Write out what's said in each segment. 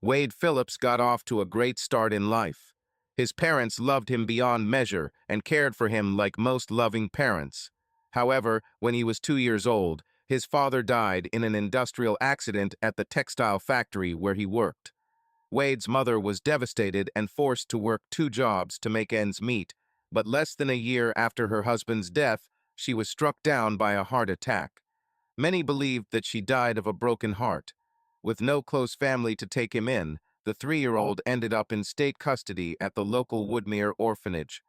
Wade Phillips got off to a great start in life. His parents loved him beyond measure and cared for him like most loving parents. However, when he was 2 years old, his father died in an industrial accident at the textile factory where he worked. Wade's mother was devastated and forced to work 2 jobs to make ends meet, but less than a year after her husband's death, she was struck down by a heart attack. Many believed that she died of a broken heart. With no close family to take him in, the 3-year-old ended up in state custody at the local Woodmere orphanage.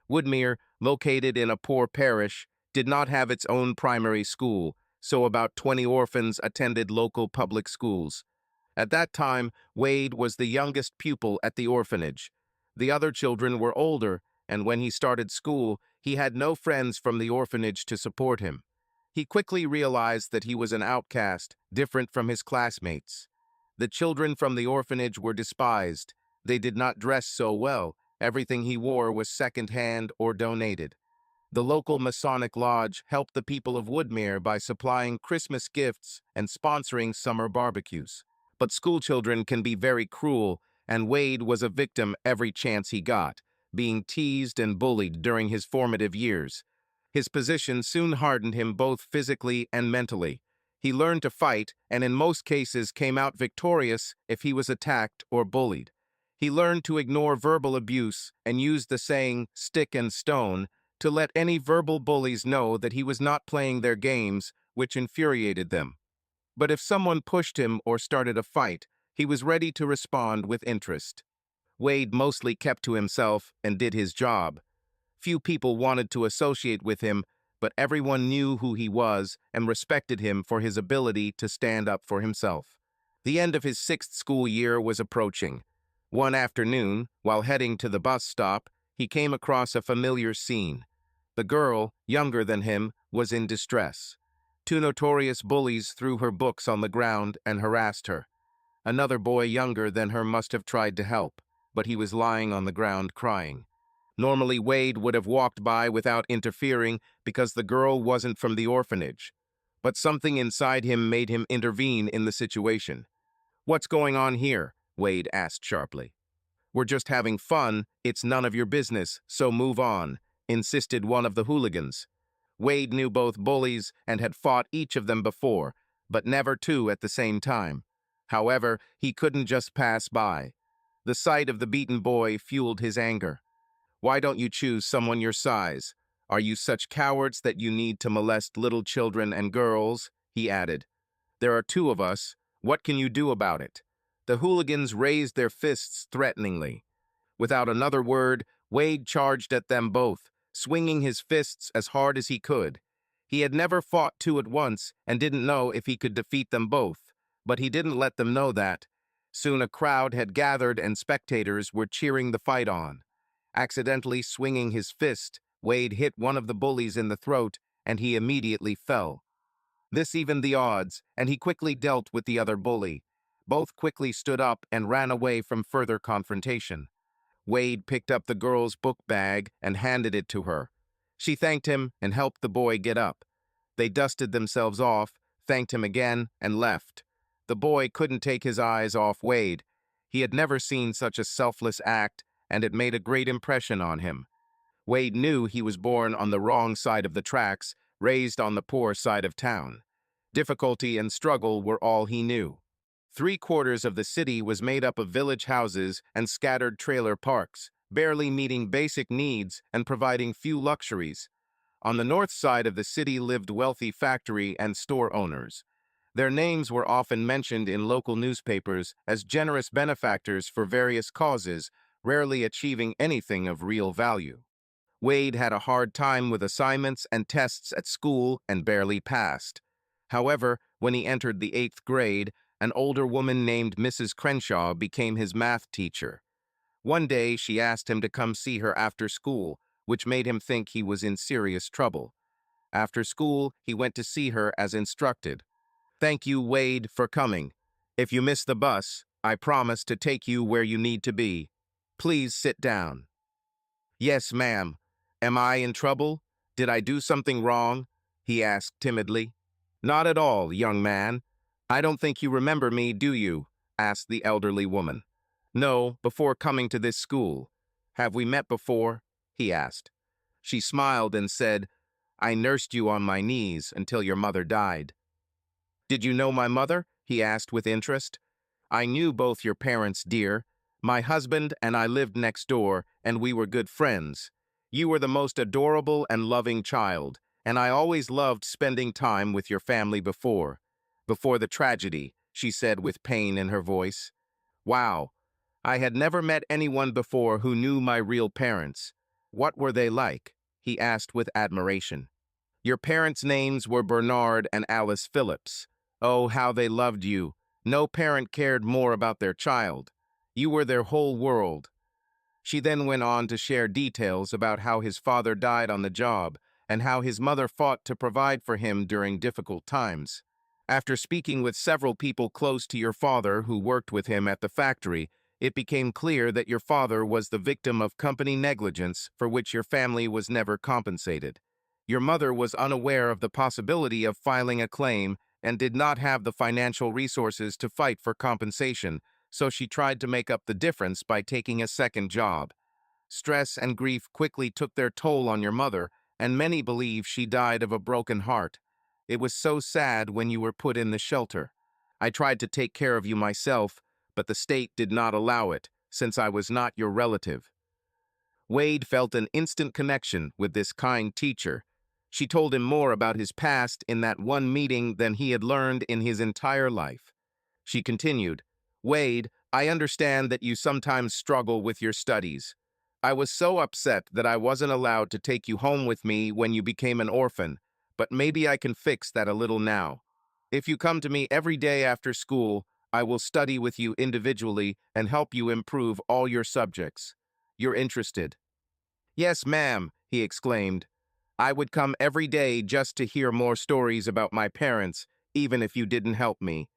Woodmere, located in a poor parish, did not have its own primary school, so about 20 orphans attended local public schools. At that time, Wade was the youngest pupil at the orphanage. The other children were older, and when he started school, he had no friends from the orphanage to support him. He quickly realized that he was an outcast, different from his classmates. The children from the orphanage were despised. They did not dress so well. Everything he wore was second-hand or donated. The local Masonic Lodge helped the people of Woodmere by supplying Christmas gifts and sponsoring summer barbecues. But schoolchildren can be very cruel, and Wade was a victim every chance he got, being teased and bullied during his formative years. His position soon hardened him both physically and mentally. He learned to fight and in most cases came out victorious if he was attacked or bullied. He learned to ignore verbal abuse and used the saying, "stick and stone," to let any verbal bullies know that he was not playing their games, which infuriated them. But if someone pushed him or started a fight, he was ready to respond with interest. Wade mostly kept to himself and did his job. Few people wanted to associate with him, but everyone knew who he was and respected him for his ability to stand up for himself. The end of his 6th school year was approaching. One afternoon, while heading to the bus stop, he came across a familiar scene. The girl, younger than him, was in distress. 2 notorious bullies threw her books on the ground and harassed her. Another boy younger than her must have tried to help, but he was lying on the ground crying. Normally, Wade would have walked by without interfering because the girl wasn't from the orphanage. But something inside him made him intervene in the situation. "What's going on here?" Wade asked sharply. "We're just having fun. It's none of your business, so move on," insisted one of the hooligans. Wade knew both bullies and had fought each of them before, but never 2 at the same time. However, he couldn't just pass by. The sight of the beaten boy fueled his anger. "Why don't you choose someone your size? Are you such cowards that you need to molest little children and girls?" he added. "There are 2 of us. What can you do about it?" The hooligans raised their fists threateningly. Without another word, Wade charged at them both, swinging his fists as hard as he could. He had never fought 2 at once and didn't know if he could defeat them both, but he didn't let them know that. Soon a crowd had gathered and spectators were cheering the fight on. Accidentally swinging his fist, Wade hit one of the bullies in the throat, and he immediately fell. This evened the odds, and he quickly dealt with the other bully. Both quickly stood up and ran away from further confrontation. Wade picked up the girl's book bag and handed it to her. She thanked him and helped the boy get up. They dusted themselves off, thanked him again, and left. The boy couldn't take his eyes off Wade. He had never seen such a selfless act, and it made a great impression on him. Wade knew he was born on the wrong side of the tracks, raised on the poor side of town. Difficulty and struggle were all he knew. 3/4 of the city was made up of village houses and scattered trailer parks, barely meeting basic needs and providing few luxuries. On the north side of the city lived wealthy factory and store owners. Their names were often mentioned in local newspapers as generous benefactors for various causes, rarely achieving anything of real value. Wade had a hard time with assignments and tests at school and barely passed. However, when he entered the 8th grade, an older woman named Mrs. Crenshaw became his math teacher. One day, she asked him to come see her after school, which made him think he was in serious trouble. After school, he went to see her as instructed. "Thank you, Wade, for coming. If you miss the bus, I promise to take you where you need to be. Please sit down." "Yes, ma'am. Am I in trouble? Did I do something wrong?" he asked timidly. "Not at all, young man. I don't think you remember me, do you? asked the elderly woman. No, before coming to this school. Have we met before? He asked. She smiled and said, I nursed you on my knees until your mother died. Did you know my mother? He asked with interest. I knew both your parents, dear. My husband and I lived next door, and we were good friends. You were the most adorable and loving child, and I always loved spending time with your family before the tragedy, she said with pain in her voice. Wow, I had never met anyone before who knew my real parents. What were they like? He asked with admiration. Your parents' names were Bernard and Alice Phillips. Oh, how they loved you. No parent cared more about their child. You were their whole world. She then went on to share details about how his father died on the job and how his mother fought to provide for him during difficult times. After speaking with several people close to your father who worked with him at the factory, it became clear that your father was the victim of company negligence for which your family was never compensated. Your mother was unaware of the possibility of filing a claim and did not have the financial resources to fight for compensation, so she tried to make up the difference by taking a second job. Stress and grief quickly took their toll on your mother, and many believe she died of a broken heart. It was so sad when you were put in the shelter. I tried to take care of you myself, but the state did not allow it, since I was not your relative. Wade felt an instant connection with this kind teacher. She told him more about his past in that one meeting than he had learned in his entire life. She continued, Wade, I understand that you sometimes struggle with your studies. I was so upset that I wasn't allowed to take you home with me when you became an orphan, but maybe I can fix that a little now. If you come to me every day after school, I will study with you individually and help you improve all your subjects. You're interested? Yes, ma'am, he exclaimed. I would come every day just to hear more stories about my parents, even if you didn't help me.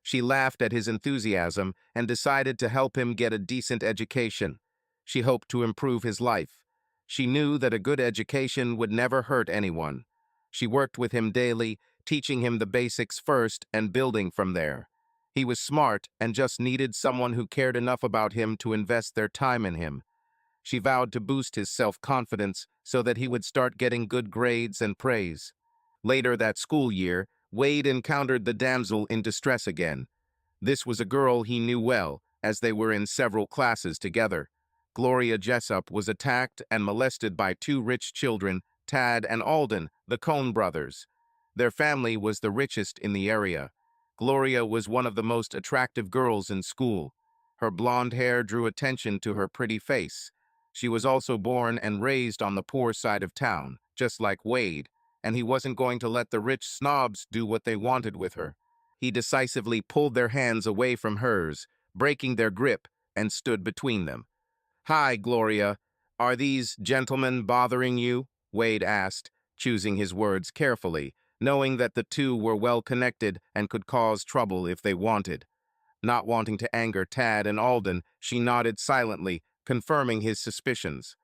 She laughed at his enthusiasm and decided to help him get a decent education. She hoped to improve his life. She knew that a good education would never hurt anyone. She worked with him daily, teaching him the basics first and building from there. He was smart and just needed someone who cared enough about him to invest their time in him. She vowed to boost his self-confidence so that he would start getting good grades and praise. Later that school year, Wade encountered the damsel in distress again. This was a girl he knew well, as they were in several classes together. Gloria Jessup was attacked and molested by two rich children, Tad and Alden, the Cohn brothers. Their family was the richest in the area. Gloria was one of the most attractive girls in school. Her blonde hair drew attention to her pretty face. She was also born and raised on the poor side of town, just like Wade, and he wasn't going to let the rich snobs do what they wanted with her. He decisively pulled their hands away from hers, breaking their grip, and stood between them. Hi, Gloria. Are these gentlemen bothering you? Wade asked, choosing his words carefully, knowing that the two were well connected and could cause trouble if they wanted. Not wanting to anger Tad and Alden, she nodded silently, confirming his suspicions.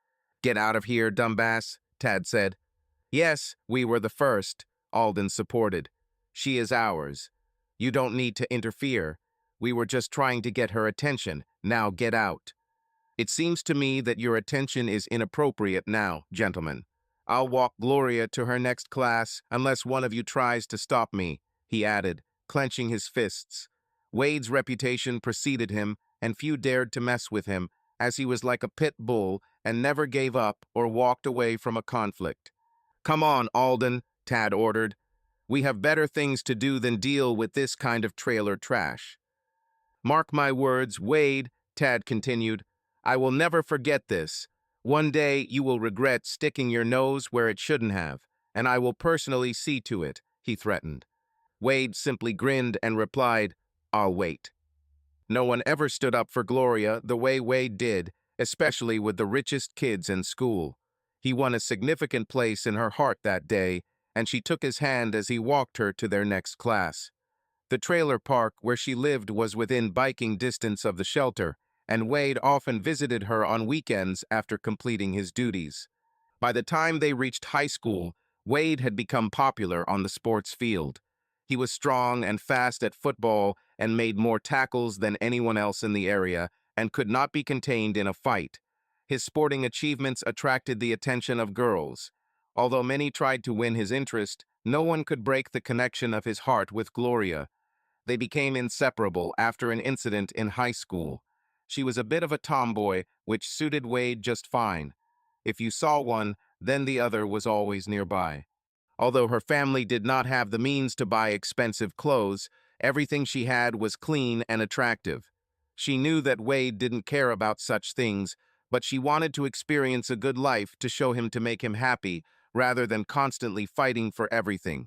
Get out of here, dumbass, Tad said. Yes, we were the first, Alden supported. She is ours. You don't need to interfere. We were just trying to get her attention. Now get out. It seems to me that your attention is inappropriate now, gentlemen. I'll walk Gloria to her next class unless one of you tries to stop me, he added, clenching his fists. Wade's reputation preceded him, and few dared to mess with him, as he was like a pit bull and never gave up or walked away from a conflict. Come on, Alden, Tad ordered. We have better things to do than deal with this kind of trailer trash. Mark my words, Wade, Tad continued. I will never forget this. One day you will regret sticking your nose where it shouldn't have, and I will personally see to it, he threatened. Wade simply grinned and replied, I'll wait. No one ever stood up for Gloria the way Wade did, especially with the richest kids in school. He won a significant place in her heart that day, and she took his hand as he walked her to their next class. The trailer park where she lived was within biking distance of the shelter, and Wade often visited her on weekends after completing his duties. By the time they reached high school, Wade had become popular on the sports field. He was strong and fast at football and made more tackles than anyone else in the area and could not be contained in a fight. His sporting achievements attracted the attention of girls. Although many tried to win his interest, no one could break the connection of his heart with Gloria. They became inseparable after an incident in high school. She was a bit of a tomboy, which suited Wade just fine. If you saw one, then the other was always nearby. Although her family did not have the means to buy expensive clothes, everything she had was clean and attractive. She knew that Wade didn't care about such things, but she wanted to experience a good life to show him to make him happy, rather than constantly fighting for everything.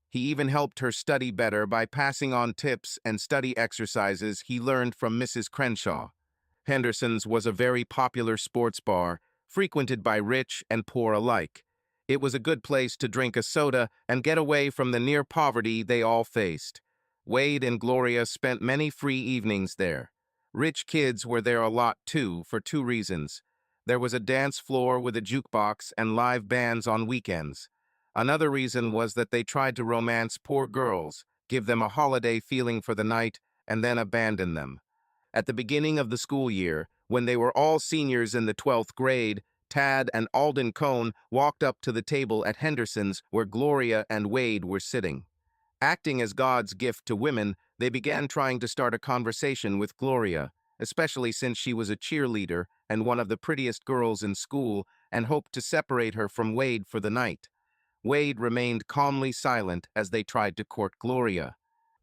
He even helped her study better by passing on tips and study exercises he learned from Mrs. Crenshaw. Henderson's was a very popular sports bar, frequented by rich and poor alike. It was a good place to drink a soda and get away from the near poverty they all faced. Wade and Gloria spent many free evenings there. Rich kids were there a lot too, for two reasons. There was a dance floor with a jukebox and live bands on weekends. Another reason was that they tried to romance poor girls, give them a holiday feeling for the night, and then abandon them. At the beginning of the school year, when they were all seniors in the 12th grade, Tad and Alden Cohn walked up to the table at Henderson's where Gloria and Wade were sitting. Acting as God's gift to women, they began trying to start a conversation with Gloria, especially since she was a cheerleader and one of the prettiest girls in school, and hoped to separate her from Wade for the night. Wade remained calmly silent as they tried to court Gloria.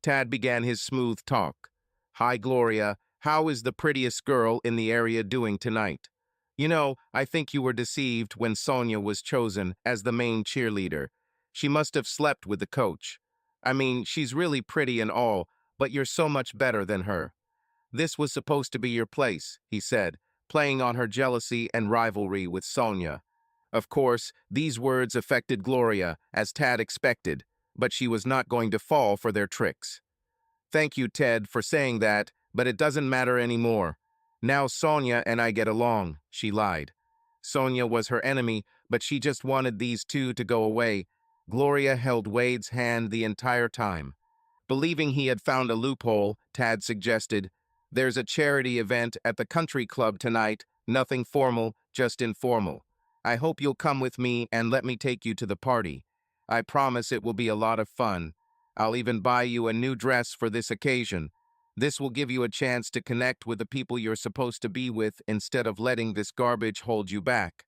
Tad began his smooth talk. "Hi, Gloria. How is the prettiest girl in the area doing tonight? You know, I think you were deceived when Sonia was chosen as the main cheerleader. She must have slept with the coach. I mean, she's really pretty and all, but you're so much better than her. This was supposed to be your place," he said, playing on her jealousy and rivalry with Sonia. Of course, these words affected Gloria, as Tad expected, but she was not going to fall for their tricks. "Thank you, Ted, for saying that, but it doesn't matter anymore. Now Sonia and I get along," she lied. Sonia was her enemy, but she just wanted these two to go away. Gloria held Wade's hand the entire time. Believing he had found a loophole, Tad suggested, "There's a charity event at the country club tonight, nothing formal, just informal. I hope you'll come with me and let me take you to the party. I promise it will be a lot of fun. I'll even buy you a new dress for this occasion. This will give you a chance to connect with the people you're supposed to be with instead of letting this garbage hold you back.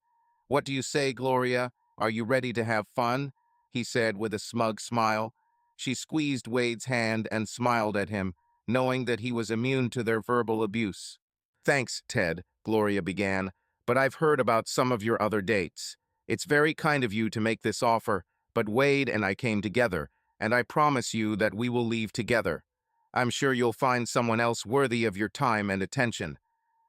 What do you say, Gloria? Are you ready to have fun?" he said with a smug smile. She squeezed Wade's hand and smiled at him, knowing that he was immune to their verbal abuse. "Thanks, Ted," Gloria began, "but I've heard about some of your other dates. It's very kind of you to make this offer, but Wade and I came together, and I promise you that we will leave together. I'm sure you'll find someone else worthy of your time and attention."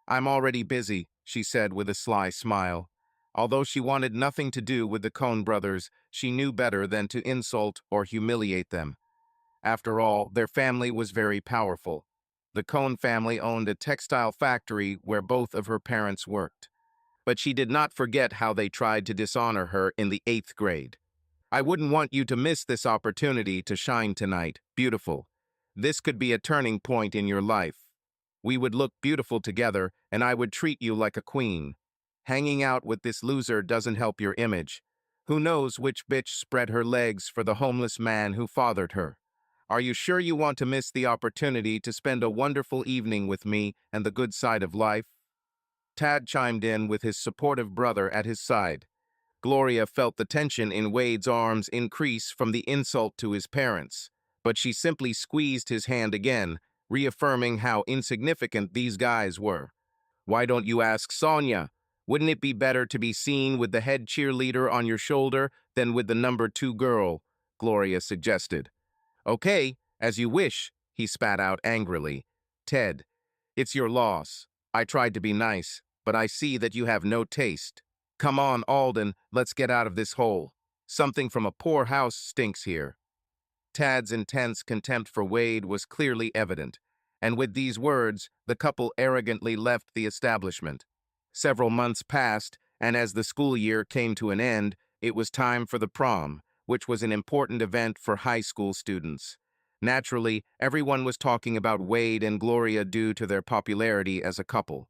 "I'm already busy," she said with a sly smile. Although she wanted nothing to do with the Cohn brothers, she knew better than to insult or humiliate them. After all, their family was very powerful. The Cohn family owned a textile factory where both of her parents worked. But she did not forget how they tried to dishonor her in the 8th grade. "I wouldn't want you to miss this opportunity to shine tonight, beautiful. This could be a turning point in your life. We would look beautiful together, and I would treat you like a queen. Hanging out with this loser doesn't help your image. Who knows which bitch spread her legs for the homeless man who fathered her? Are you sure you want to miss the opportunity to spend a wonderful evening with me and the good side of life?" Tad chimed in with his supportive brother at his side. Gloria felt the tension in Wade's arms increase from the insult to his parents, but she simply squeezed his hand again, reaffirming how insignificant these guys were. "Why don't you ask Sonia? Wouldn't it be better to be seen with the head cheerleader on your shoulder than with the number 2 girl?" Gloria suggested. "Okay, as you wish," he spat out angrily. "Ted, it's your loss. I tried to be nice, but I see that you have no taste. Come on, Alden, let's get out of this hole. Something from a poor house stinks here." Tad's intense contempt for Wade was clearly evident, and with these words, the couple arrogantly left the establishment. Several months passed, and as the school year came to an end, it was time for the prom, which was an important event for high school students. Naturally, everyone was talking about Wade and Gloria due to their popularity as a couple.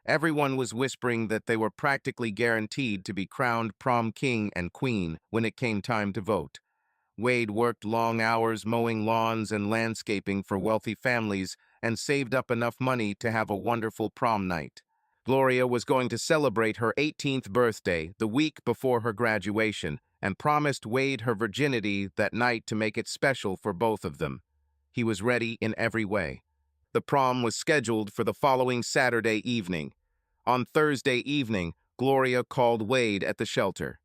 Everyone was whispering that they were practically guaranteed to be crowned prom king and queen when it came time to vote. Wade worked long hours mowing lawns and landscaping for wealthy families and saved up enough money to have a wonderful prom night. Gloria was going to celebrate her 18th birthday the week before her graduation and promised Wade her virginity that night to make it special for both of them. He was ready in every way. The prom was scheduled for the following Saturday evening. On Thursday evening, Gloria called Wade at the shelter.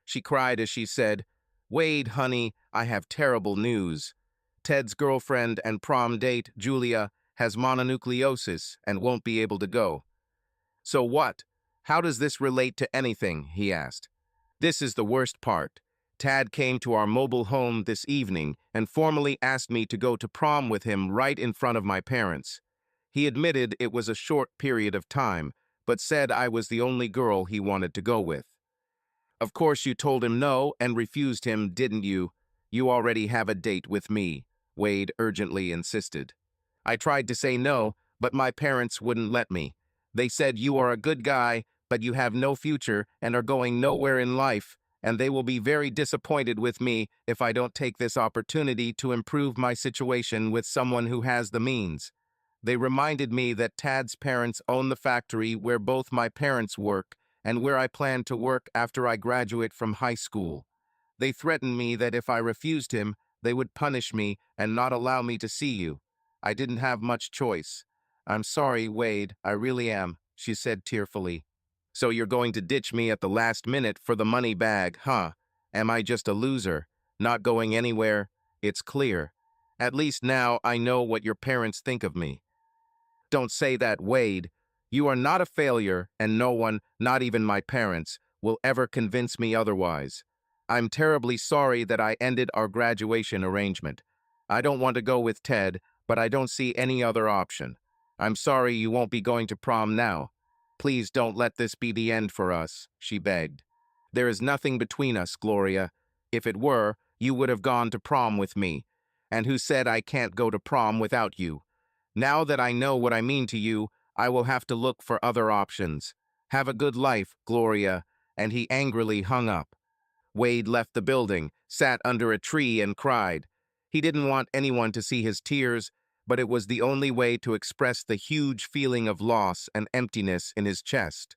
She cried as she said, "Wade, honey, I have terrible news. Ted's girlfriend and prom date, Julia, has mononucleosis and won't be able to go." "So what? How does this relate to anything?" he asked. "This is the worst part. Tad came to our mobile home this evening and formally asked me to go to prom with him right in front of my parents. He admitted it was a short period of time, but said I was the only girl he wanted to go with." "Of course you told him no and refused him, didn't you? You already have a date with me," Wade urgently insisted. "I tried to say no, but my parents wouldn't let me. They said you are a good guy, but you have no future and are going nowhere in life, and they will be very disappointed with me if I don't take this opportunity to improve my situation with someone who has the means. They reminded me that Tad's parents own the factory where both my parents work and where I plan to work after I graduate from high school. They threatened me that if I refused him, they would punish me and not allow me to see you. I didn't have much choice. I'm sorry, Wade, I really am," she said tearfully. "So you're going to ditch me at the last minute for the money bag, huh? Am I just a loser, not going anywhere? It's clear. At least now I know what your parents think of me." "Don't say that, Wade. You are not a failure, and no one, not even my parents, will ever convince me otherwise. I'm terribly sorry that I ended our graduation arrangement. I don't want to go with Ted, but I don't see any other option. I'm sorry you won't be going to prom now. Please don't let this be the end for us," she begged. "There is nothing between us, Gloria. If it were, you would have gone to prom with me. And who said I can't go to prom without you? Now that I know what I mean to you, I will have to look for other options. Have a good life, Gloria," and he angrily hung up. Wade left the building, sat under a tree, and cried. He didn't want anyone to see his tears, but it was the only way to express the huge feeling of loss and emptiness in his chest.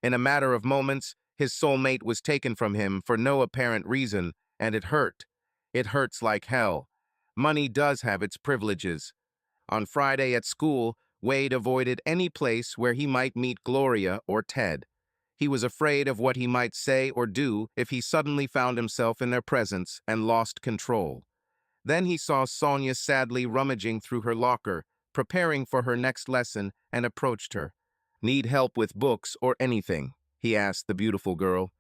In a matter of moments, his soulmate was taken from him for no apparent reason, and it hurt. It hurts like hell. Money does have its privileges. On Friday at school, Wade avoided any place where he might meet Gloria or Ted. He was afraid of what he might say or do if he suddenly found himself in their presence and lost control. Then he saw Sonia sadly rummaging through her locker, preparing for her next lesson, and approached her. "Need help with books or anything?" he asked the beautiful girl.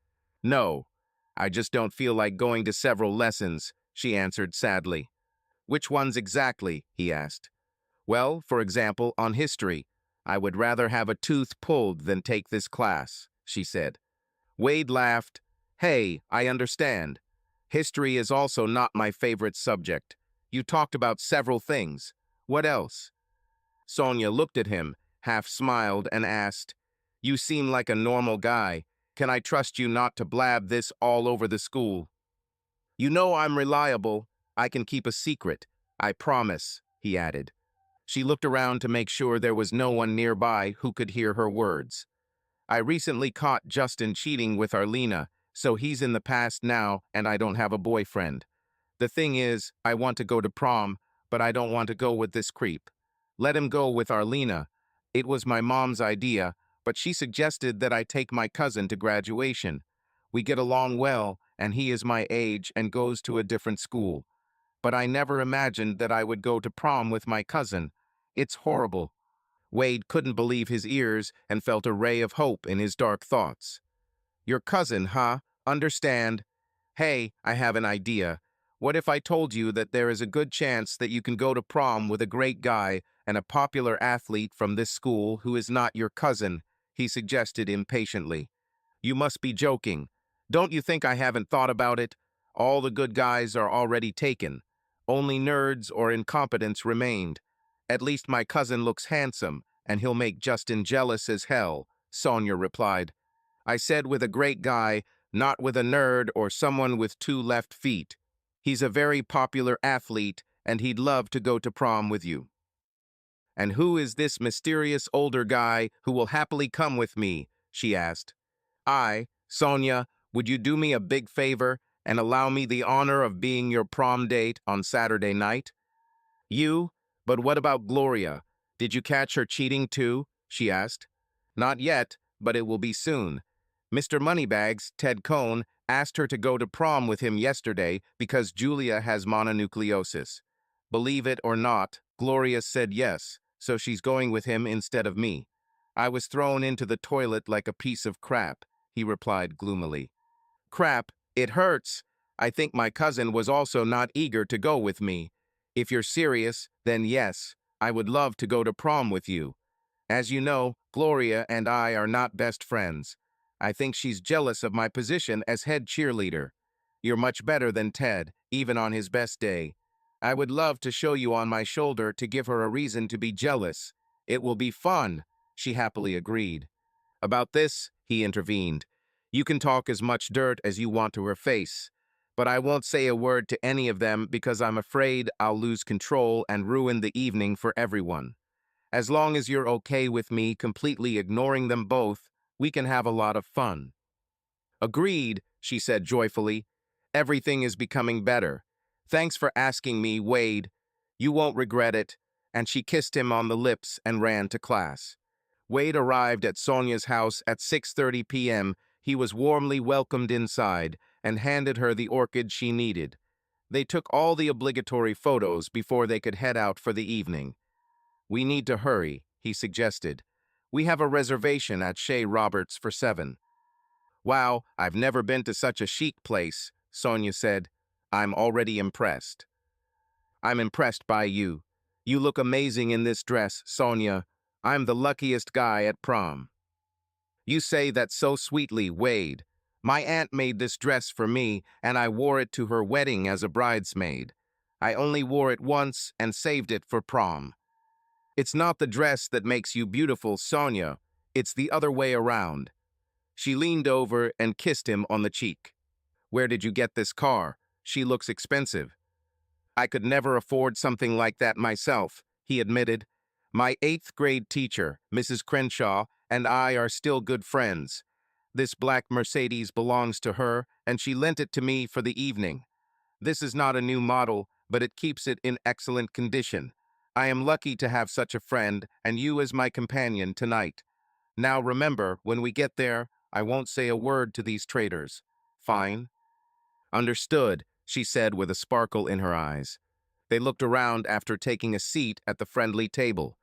"No, I just don't feel like going to several lessons," she answered sadly. "Which ones exactly?" he asked. "Well, for example, on history. I would rather have a tooth pulled than take this class," she said. Wade laughed. "Hey, I understand. History is also not my favorite subject. You talked about several things. What else?" Sonia looked at him, half smiled, and asked, "You seem like a normal guy. Can I trust you not to blab this all over the school?" "You know I'm reliable. I can keep a secret. I promise," he added. She looked around to make sure there was no one nearby who could hear her words. "I recently caught Justin cheating with Arlena, so he's in the past now and I don't have a boyfriend. The thing is, I want to go to prom, but I don't want to go with this creep. Let him go with Arlena. It was my mom's idea, but she suggested that I take my cousin to graduation. We get along well, and he is my age and goes to a different school. But I never imagined that I would go to prom with my cousin. It's horrible." Wade couldn't believe his ears and felt a ray of hope in his dark thoughts. "Your cousin, huh? Understand. Hey, I have an idea. What if I told you that there is a good chance that you can go to prom with a great guy and a popular athlete from this school who is not your cousin?" he suggested impatiently. "You must be joking. Don't you think I haven't thought about it? All the good guys are already taken. Only nerds or incompetents remained. At least my cousin looks handsome, and he'll make Justin jealous as hell, Sonia replied. I said with a great guy, not with a nerd or someone with 2 left feet. He's a very popular athlete, and he'd love to go to prom with you. And who is this mysterious older guy who will happily come with me? She asked. Sonia, would you do me a big favor and allow me the honor of being your prom date on Saturday night? You? But what about Gloria? Did you catch her cheating too? She asked. Not yet, but it will be soon. Mr. Moneybags, Ted Cohn, asked her to go to prom with him yesterday because Julia has mononucleosis. Believe it or not, Gloria said yes, so she's going with him instead of me. I was thrown into the toilet like a piece of crap, he replied gloomily. Crap, it hurts. I think my cousin was also not eager to go with me. If you're serious, then yes, I would love to go to prom with you. As you know, Gloria and I are not best friends. I think she's jealous of my position as head cheerleader. You're much better than Ted, even on his best day. I would love to show you on my shoulder to give her a reason to be jealous. It will be fun, she happily agreed. About this, he intervened. You can talk as much dirt as you want to her face, but I won't say a word to any of them because I'm afraid I'll lose control and ruin the evening for everyone. As long as you're okay with me completely ignoring them both, we can have a lot of fun. Agreed, she said joyfully. Everything is becoming better. Thanks for asking me, Wade. You won't regret it. And she kissed him on the lips and ran to class. Wade arrived at Sonia's house at 6:30 p.m. He was warmly welcomed inside and handed her the orchid she needed. They took all the obligatory photos before they could head out for the evening. We need to hurry, he suggested. We have a reservation at Shea Roberts for 7. Wow, I've never been to such a chic place, Sonia said. I'm already impressed. I'm impressed by you. You look amazing in this dress, Sonia. I'm the luckiest guy at prom. You say that so sweetly, Wade. My aunt made this dress for me, and I wore it to her wedding as a bridesmaid. I only wore it once and saved it for prom. It's not the dress that makes you beautiful, Sonia. It's the other way around. She leaned over and kissed him on the cheek. Where did you get this car? She looks expensive. I could never afford something like that myself, he admitted. My 8th-grade teacher, Mrs. Crenshaw, and I are still good friends. This black Mercedes belongs to her, and she lent it to me for the evening. This is not a new model, but it keeps it in excellent condition. I am lucky to have such a friend, and you as my companion tonight. Now remember, when we get there, I won't say a word to these traitors. Fine? Understood, she said with a sparkle in her eyes. They looked around after taking a seat at the friendly table.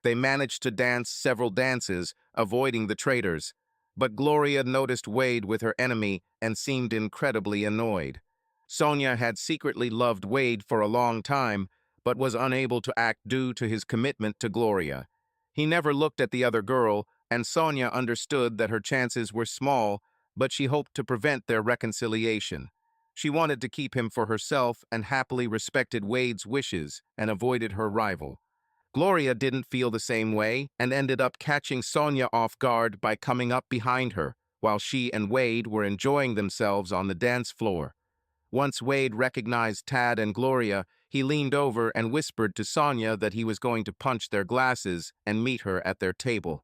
They managed to dance several dances, avoiding the traitors. But Gloria noticed Wade with her enemy and seemed incredibly annoyed. Sonia had secretly loved Wade for a long time, but was unable to act due to his commitment to Gloria. He never looked at the other girl, and Sonia understood that her chances were small, but she hoped to prevent their reconciliation. She wanted to keep him for herself and happily respected Wade's wishes and avoided her rival. Gloria didn't feel the same way and ended up catching Sonia off guard by coming up behind her, while she and Wade were enjoying themselves on the dance floor. Once Wade recognized Tad and Gloria, he leaned over and whispered to Sonia that he was going to punch their glasses and meet her at their table.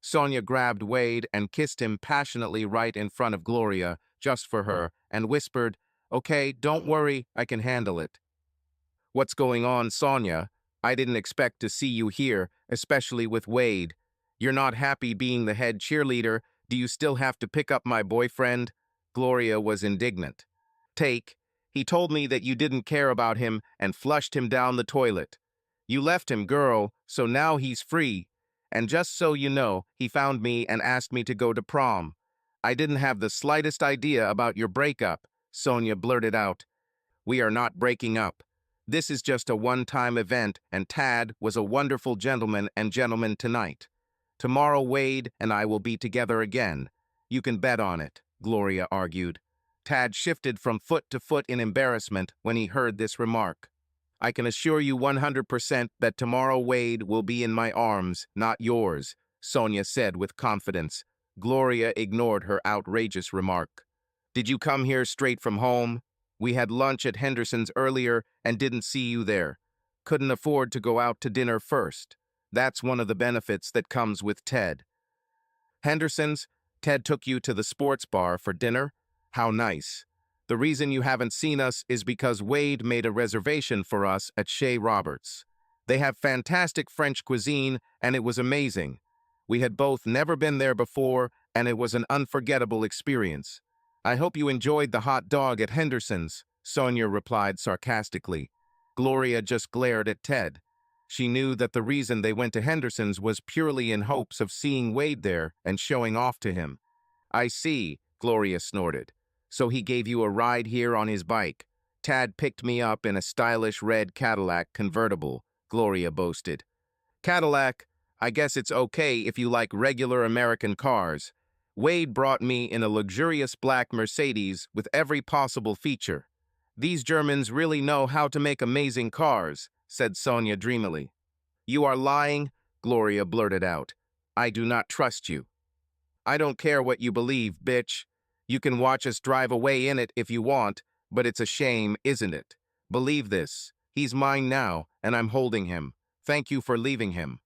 Sonia grabbed Wade and kissed him passionately right in front of Gloria, just for her, and whispered, "Okay, don't worry, I can handle it." "What's going on, Sonia? I didn't expect to see you here, especially with Wade. You're not happy being the head cheerleader. Do you still have to pick up my boyfriend?" Gloria was indignant. He told me that you didn't care about him and flushed him down the toilet. You left him, girl, so now he's free. And just so you know, he found me and asked me to go to prom. I didn't have the slightest idea about your breakup, Sonia blurted out. We are not breaking up. This is just a one-time event, and Tad was a wonderful gentleman tonight. Tomorrow Wade and I will be together again. You can bet on it, Gloria argued. Tad shifted from foot to foot in embarrassment when he heard this remark. I can assure you 100% that tomorrow Wade will be in my arms, not yours, Sonia said with confidence. Gloria ignored her outrageous remark. Did you come here straight from home? We had lunch at Henderson's earlier and didn't see you there. Couldn't afford to go out to dinner first. That's one of the benefits that comes with Ted. Henderson's? Ted took you to the sports bar for dinner? How nice. The reason you haven't seen us is because Wade made a reservation for us at Chez Roberts. They have fantastic French cuisine, and it was amazing. We had both never been there before, and it was an unforgettable experience. I hope you enjoyed the hot dog at Henderson's, Sonia replied sarcastically. Gloria just glared at Ted. She knew that the reason they went to Henderson's was purely in hopes of seeing Wade there and showing off to him. I see, Gloria snorted. So he gave you a ride here on his bike. Tad picked me up in a stylish red Cadillac convertible, Gloria boasted. Cadillac? I guess it's okay if you like regular American cars. Wade brought me in a luxurious black Mercedes with every possible feature. These Germans really know how to make amazing cars, said Sonia dreamily. You are lying, Gloria blurted out. I do not trust you. I don't care what you believe, bitch. You can watch us drive away in it if you want, but it's a shame, isn't it? Believe this. He's mine now, and I'm holding him. Thank you for leaving him.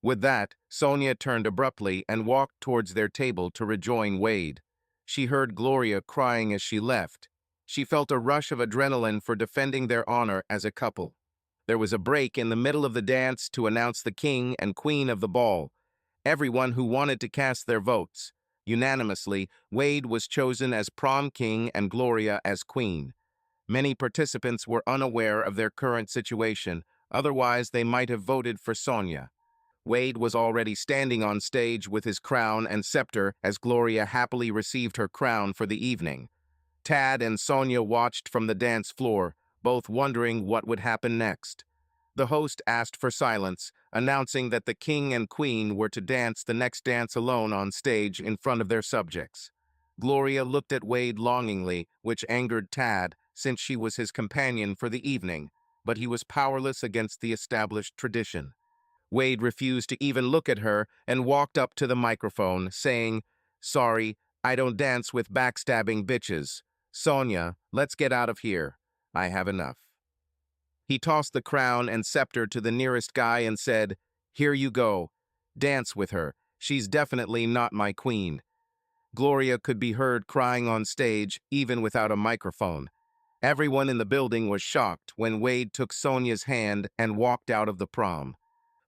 With that, Sonia turned abruptly and walked towards their table to rejoin Wade. She heard Gloria crying as she left. She felt a rush of adrenaline for defending their honor as a couple. There was a break in the middle of the dance to announce the king and queen of the ball. Everyone who wanted to cast their votes. Unanimously, Wade was chosen as prom king and Gloria as queen. Many participants were unaware of their current situation, otherwise they might have voted for Sonia. Wade was already standing on stage with his crown and scepter as Gloria happily received her crown for the evening. Tad and Sonia watched from the dance floor, both wondering what would happen next. The host asked for silence, announcing that the king and queen were to dance the next dance alone on stage in front of their subjects. Gloria looked at Wade longingly, which angered Tad, since she was his companion for the evening, but he was powerless against the established tradition. Wade refused to even look at her and walked up to the microphone, saying, Sorry, I don't dance with backstabbing bitches. Sonia, let's get out of here. I have enough. He tossed the crown and scepter to the nearest guy and said, Here you go. Dance with her. She's definitely not my queen. Gloria could be heard crying on stage, even without a microphone. Everyone in the building was shocked when Wade took Sonia's hand and walked out of the prom.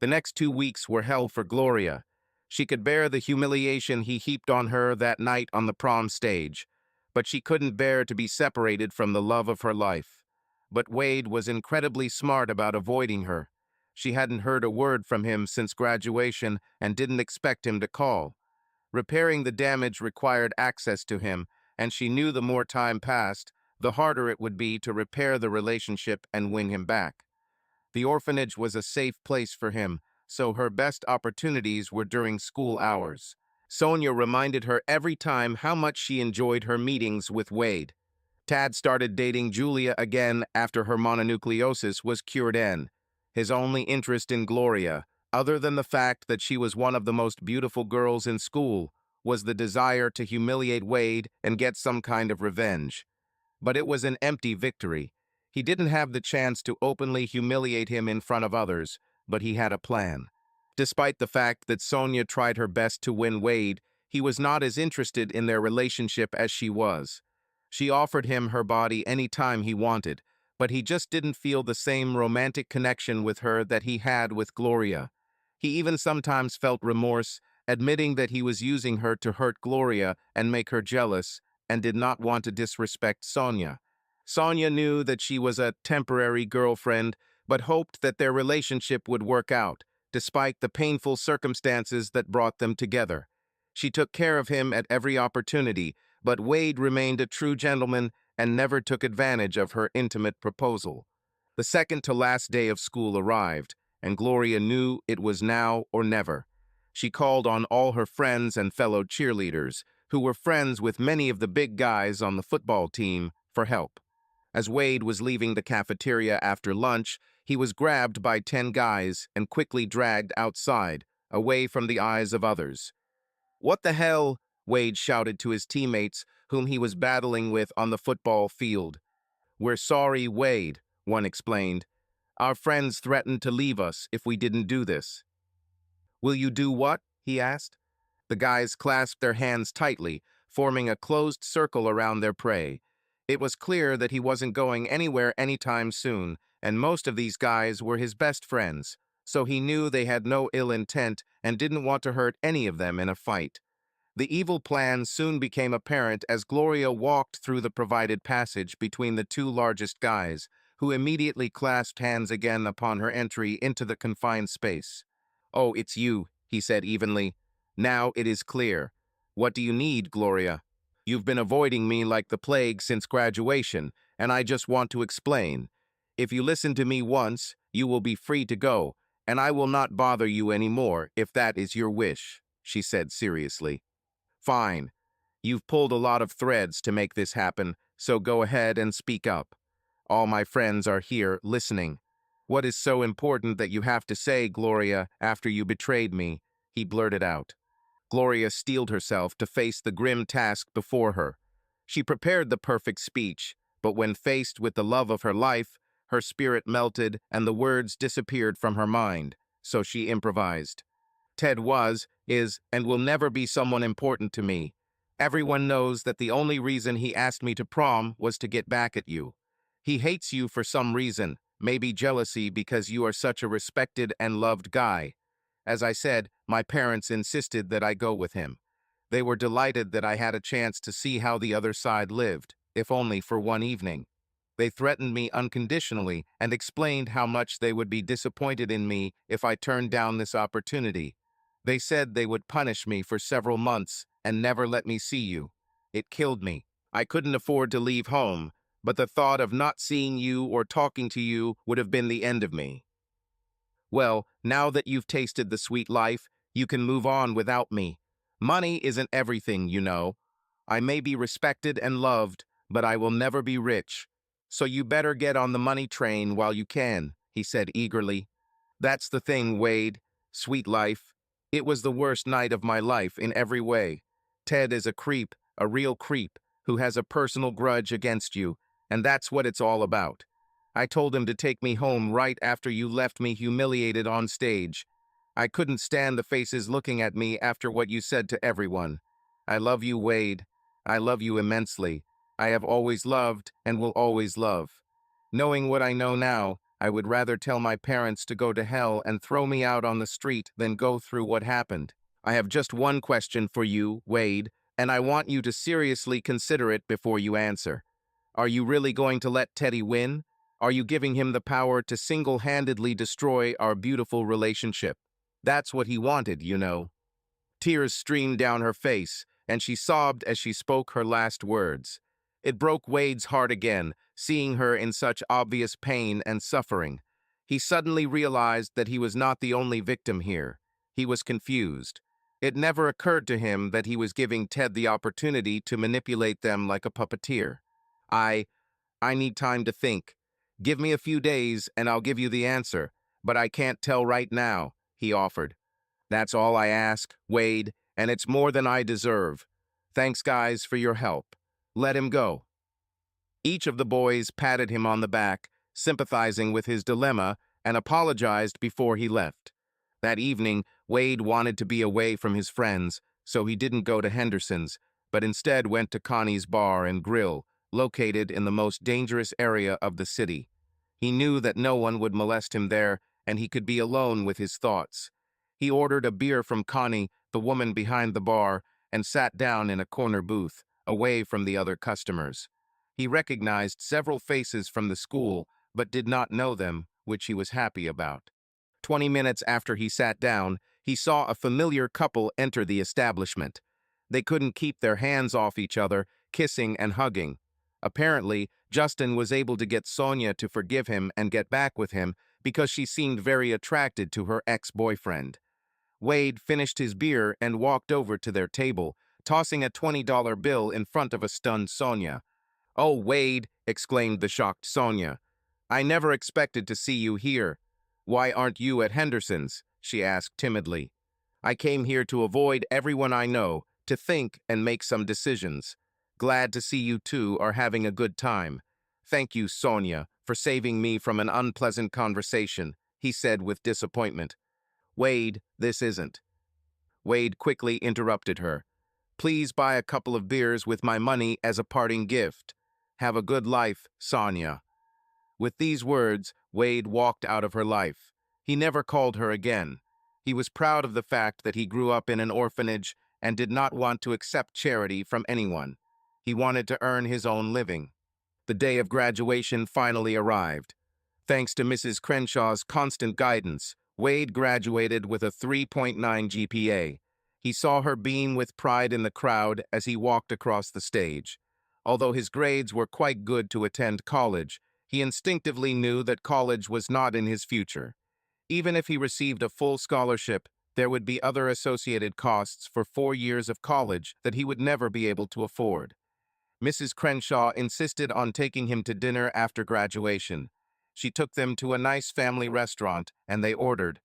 The next 2 weeks were hell for Gloria. She could bear the humiliation he heaped on her that night on the prom stage, but she couldn't bear to be separated from the love of her life. But Wade was incredibly smart about avoiding her. She hadn't heard a word from him since graduation and didn't expect him to call. Repairing the damage required access to him, and she knew the more time passed, the harder it would be to repair the relationship and win him back. The orphanage was a safe place for him, so her best opportunities were during school hours. Sonia reminded her every time how much she enjoyed her meetings with Wade. Tad started dating Julia again after her mononucleosis was cured in. His only interest in Gloria, other than the fact that she was one of the most beautiful girls in school, was the desire to humiliate Wade and get some kind of revenge. But it was an empty victory. He didn't have the chance to openly humiliate him in front of others, but he had a plan. Despite the fact that Sonia tried her best to win Wade, he was not as interested in their relationship as she was. She offered him her body any time he wanted, but he just didn't feel the same romantic connection with her that he had with Gloria. He even sometimes felt remorse, admitting that he was using her to hurt Gloria and make her jealous, and did not want to disrespect Sonia. Sonia knew that she was a temporary girlfriend, but hoped that their relationship would work out, despite the painful circumstances that brought them together. She took care of him at every opportunity, but Wade remained a true gentleman and never took advantage of her intimate proposal. The second to last day of school arrived, and Gloria knew it was now or never. She called on all her friends and fellow cheerleaders, who were friends with many of the big guys on the football team, for help. As Wade was leaving the cafeteria after lunch, he was grabbed by 10 guys and quickly dragged outside, away from the eyes of others. "What the hell?" Wade shouted to his teammates, whom he was battling with on the football field. "We're sorry, Wade," one explained. "Our friends threatened to leave us if we didn't do this." "Will you do what?" he asked. The guys clasped their hands tightly, forming a closed circle around their prey. It was clear that he wasn't going anywhere anytime soon, and most of these guys were his best friends, so he knew they had no ill intent and didn't want to hurt any of them in a fight. The evil plan soon became apparent as Gloria walked through the provided passage between the two largest guys, who immediately clasped hands again upon her entry into the confined space. "Oh, it's you," he said evenly. "Now it is clear. What do you need, Gloria? You've been avoiding me like the plague since graduation, and I just want to explain. If you listen to me once, you will be free to go, and I will not bother you anymore if that is your wish," she said seriously. "Fine. You've pulled a lot of threads to make this happen, so go ahead and speak up. All my friends are here listening. What is so important that you have to say, Gloria, after you betrayed me?" he blurted out. Gloria steeled herself to face the grim task before her. She prepared the perfect speech, but when faced with the love of her life, her spirit melted and the words disappeared from her mind, so she improvised. "Ted is, and will never be someone important to me. Everyone knows that the only reason he asked me to prom was to get back at you. He hates you for some reason, maybe jealousy because you are such a respected and loved guy. As I said, my parents insisted that I go with him. They were delighted that I had a chance to see how the other side lived, if only for one evening. They threatened me unconditionally and explained how much they would be disappointed in me if I turned down this opportunity. They said they would punish me for several months and never let me see you. It killed me. I couldn't afford to leave home, but the thought of not seeing you or talking to you would have been the end of me. Well, now that you've tasted the sweet life, you can move on without me. Money isn't everything, you know. I may be respected and loved, but I will never be rich. So you better get on the money train while you can," he said eagerly. "That's the thing, Wade. Sweet life. It was the worst night of my life in every way. Ted is a creep, a real creep, who has a personal grudge against you, and that's what it's all about. I told him to take me home right after you left me humiliated on stage. I couldn't stand the faces looking at me after what you said to everyone. I love you, Wade. I love you immensely. I have always loved and will always love. Knowing what I know now, I would rather tell my parents to go to hell and throw me out on the street than go through what happened. I have just one question for you, Wade, and I want you to seriously consider it before you answer. Are you really going to let Teddy win? Are you giving him the power to single-handedly destroy our beautiful relationship? That's what he wanted, you know." Tears streamed down her face, and she sobbed as she spoke her last words. It broke Wade's heart again, seeing her in such obvious pain and suffering. He suddenly realized that he was not the only victim here. He was confused. It never occurred to him that he was giving Ted the opportunity to manipulate them like a puppeteer. I need time to think. Give me a few days and I'll give you the answer, but I can't tell right now," he offered. "That's all I ask, Wade, and it's more than I deserve. Thanks, guys, for your help. Let him go." Each of the boys patted him on the back, sympathizing with his dilemma, and apologized before he left. That evening, Wade wanted to be away from his friends, so he didn't go to Henderson's, but instead went to Connie's Bar and Grill, located in the most dangerous area of the city. He knew that no one would molest him there, and he could be alone with his thoughts. He ordered a beer from Connie, the woman behind the bar, and sat down in a corner booth, away from the other customers. He recognized several faces from the school, but did not know them, which he was happy about. 20 minutes after he sat down, he saw a familiar couple enter the establishment. They couldn't keep their hands off each other, kissing and hugging. Apparently, Justin was able to get Sonia to forgive him and get back with him because she seemed very attracted to her ex-boyfriend. Wade finished his beer and walked over to their table, tossing a $20 bill in front of a stunned Sonia. "Oh, Wade," exclaimed the shocked Sonia. "I never expected to see you here. Why aren't you at Henderson's?" she asked timidly. "I came here to avoid everyone I know, to think and make some decisions. Glad to see you two are having a good time. Thank you, Sonia, for saving me from an unpleasant conversation," he said with disappointment. "Wade, this isn't." Wade quickly interrupted her. "Please buy a couple of beers with my money as a parting gift. Have a good life, Sonia." With these words, Wade walked out of her life. He never called her again. He was proud of the fact that he grew up in an orphanage and did not want to accept charity from anyone. He wanted to earn his own living. The day of graduation finally arrived. Thanks to Mrs. Crenshaw's constant guidance, Wade graduated with a 3.9 GPA. He saw her beam with pride in the crowd as he walked across the stage. Although his grades were quite good to attend college, he instinctively knew that college was not in his future. Even if he received a full scholarship, there would be other associated costs for 4 years of college that he would never be able to afford. Mrs. Crenshaw insisted on taking him to dinner after graduation. She took them to a nice family restaurant, and they ordered.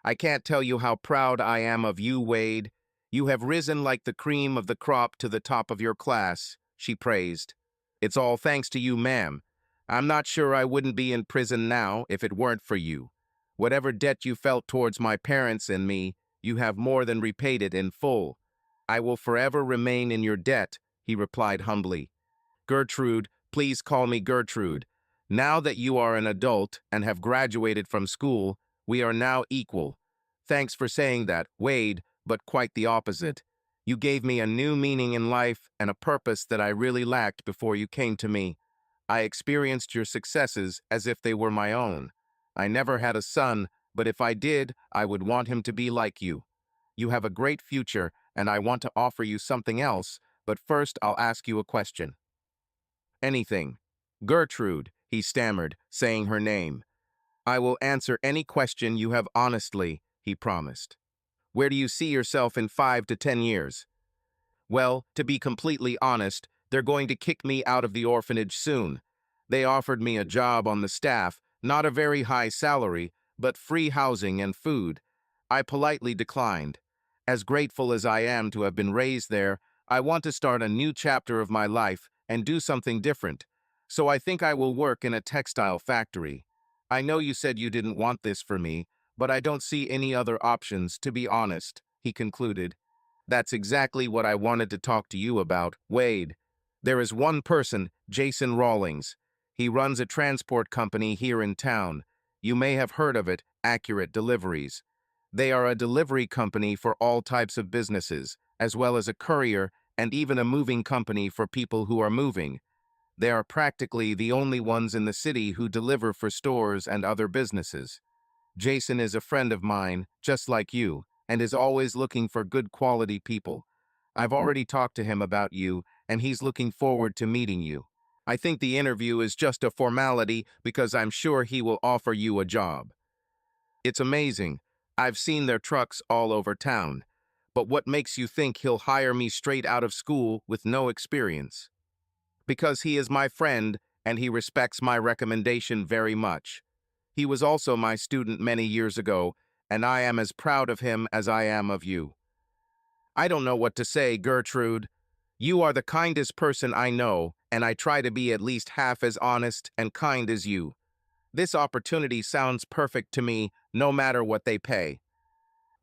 "I can't tell you how proud I am of you, Wade. You have risen like the cream of the crop to the top of your class," she praised. "It's all thanks to you, ma'am. I'm not sure I wouldn't be in prison now if it weren't for you. Whatever debt you felt towards my parents and me, you have more than repaid it in full. I will forever remain in your debt," he replied humbly. "Gertrude, please call me Gertrude. Now that you are an adult and have graduated from school, we are now equal. Thanks for saying that, Wade, but quite the opposite. You gave me a new meaning in life and a purpose that I really lacked before you came to me. I experienced your successes as if they were my own. I never had a son, but if I did, I would want him to be like you. You have a great future, and I want to offer you something else, but first I'll ask you a question." "Anything." "Gertrude," he stammered, saying her name. "I will answer any question you have honestly," he promised. "Where do you see yourself in 5 to 10 years?" "Well, to be completely honest, they're going to kick me out of the orphanage soon. They offered me a job on the staff, not a very high salary, but free housing and food. I politely declined. As grateful as I am to have been raised there, I want to start a new chapter of my life and do something different. So I think I will work in a textile factory. I know you said you didn't want this for me, but I don't see any other options, to be honest," he concluded. "That's exactly what I wanted to talk to you about, Wade. There is one person, Jason Rawlings. He runs a transport company here in town. You may have heard of it, Accurate Deliveries. They are a delivery company for all types of businesses, as well as a courier and even a moving company for people who are moving. They are practically the only ones in the city who deliver for stores and other businesses. Jason is a friend of mine, just like you, and is always looking for good quality people. I've already talked to him about you, and he's looking forward to meeting you. I think the interview is just a formality because I'm sure he will offer you a job. It's amazing. I've seen their trucks all over town. But what makes you think he'll hire me straight out of school with no experience?" "Because he is my friend, and he respects my recommendation very much. He was also my student many years ago, and I am as proud of him as I am of you." "I don't know what to say, Gertrude. You are the kindest person I know, and I try to be at least half as honest and kind as you. This opportunity sounds perfect to me, no matter what they pay."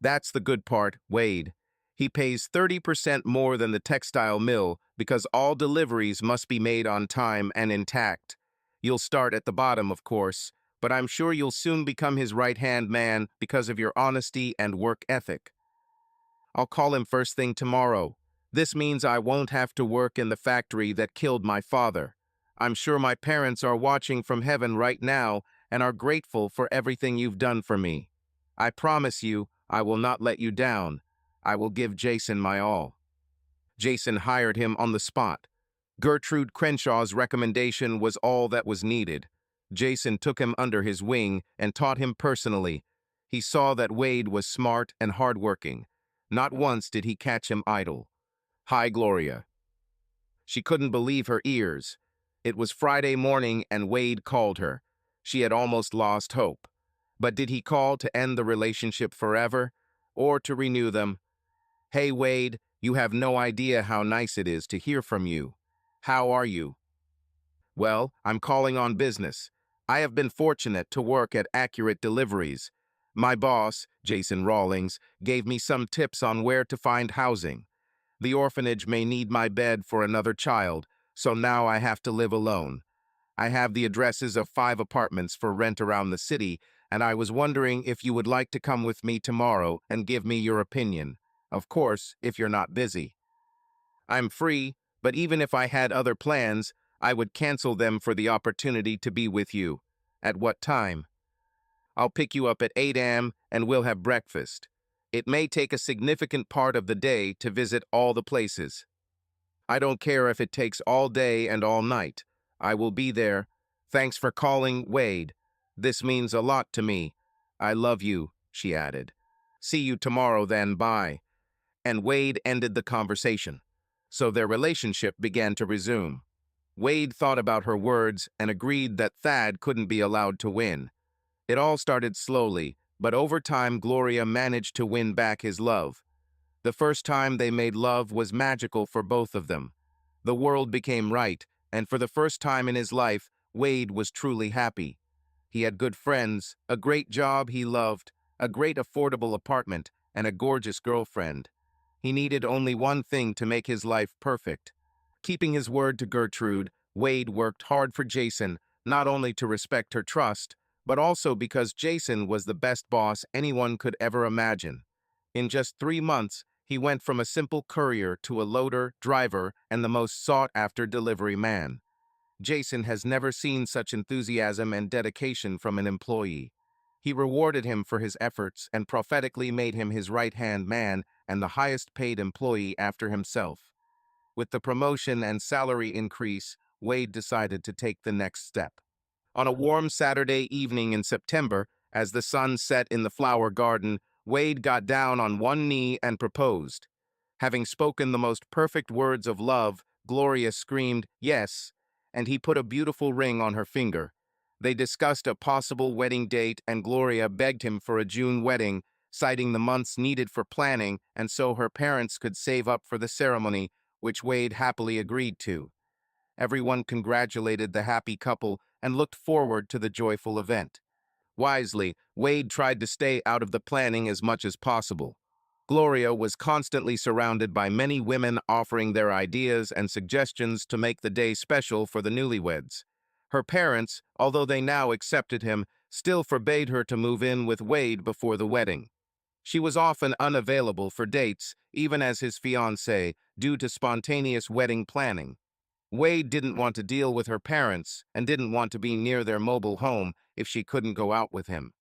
"That's the good part, Wade. He pays 30% more than the textile mill because all deliveries must be made on time and intact. You'll start at the bottom, of course, but I'm sure you'll soon become his right-hand man because of your honesty and work ethic. I'll call him first thing tomorrow. This means I won't have to work in the factory that killed my father. I'm sure my parents are watching from heaven right now and are grateful for everything you've done for me. I promise you, I will not let you down. I will give Jason my all." Jason hired him on the spot. Gertrude Crenshaw's recommendation was all that was needed. Jason took him under his wing and taught him personally. He saw that Wade was smart and hardworking. Not once did he catch him idle. "Hi, Gloria." She couldn't believe her ears. It was Friday morning and Wade called her. She had almost lost hope. But did he call to end the relationship forever or to renew them? Hey Wade, you have no idea how nice it is to hear from you. How are you? Well, I'm calling on business. I have been fortunate to work at Accurate Deliveries. My boss, Jason Rawlings, gave me some tips on where to find housing. The orphanage may need my bed for another child, so now I have to live alone. I have the addresses of 5 apartments for rent around the city, and I was wondering if you would like to come with me tomorrow and give me your opinion. Of course, if you're not busy. I'm free, but even if I had other plans, I would cancel them for the opportunity to be with you. At what time? I'll pick you up at 8 a.m. and we'll have breakfast. It may take a significant part of the day to visit all the places. I don't care if it takes all day and all night. I will be there. Thanks for calling, Wade. This means a lot to me. I love you, she added. See you tomorrow then, bye. And Wade ended the conversation. So their relationship began to resume. Wade thought about her words and agreed that Thad couldn't be allowed to win. It all started slowly, but over time Gloria managed to win back his love. The first time they made love was magical for both of them. The world became right, and for the first time in his life, Wade was truly happy. He had good friends, a great job he loved, a great affordable apartment, and a gorgeous girlfriend. He needed only one thing to make his life perfect. Keeping his word to Gertrude, Wade worked hard for Jason, not only to respect her trust, but also because Jason was the best boss anyone could ever imagine. In just 3 months, he went from a simple courier to a loader, driver, and the most sought-after delivery man. Jason has never seen such enthusiasm and dedication from an employee. He rewarded him for his efforts and prophetically made him his right-hand man and the highest-paid employee after himself. With the promotion and salary increase, Wade decided to take the next step. On a warm Saturday evening in September, as the sun set in the flower garden, Wade got down on one knee and proposed. Having spoken the most perfect words of love, Gloria screamed, "Yes," and he put a beautiful ring on her finger. They discussed a possible wedding date, and Gloria begged him for a June wedding, citing the months needed for planning and so her parents could save up for the ceremony, which Wade happily agreed to. Everyone congratulated the happy couple and looked forward to the joyful event. Wisely, Wade tried to stay out of the planning as much as possible. Gloria was constantly surrounded by many women offering their ideas and suggestions to make the day special for the newlyweds. Her parents, although they now accepted him, still forbade her to move in with Wade before the wedding. She was often unavailable for dates, even as his fiancée, due to spontaneous wedding planning. Wade didn't want to deal with her parents and didn't want to be near their mobile home if she couldn't go out with him.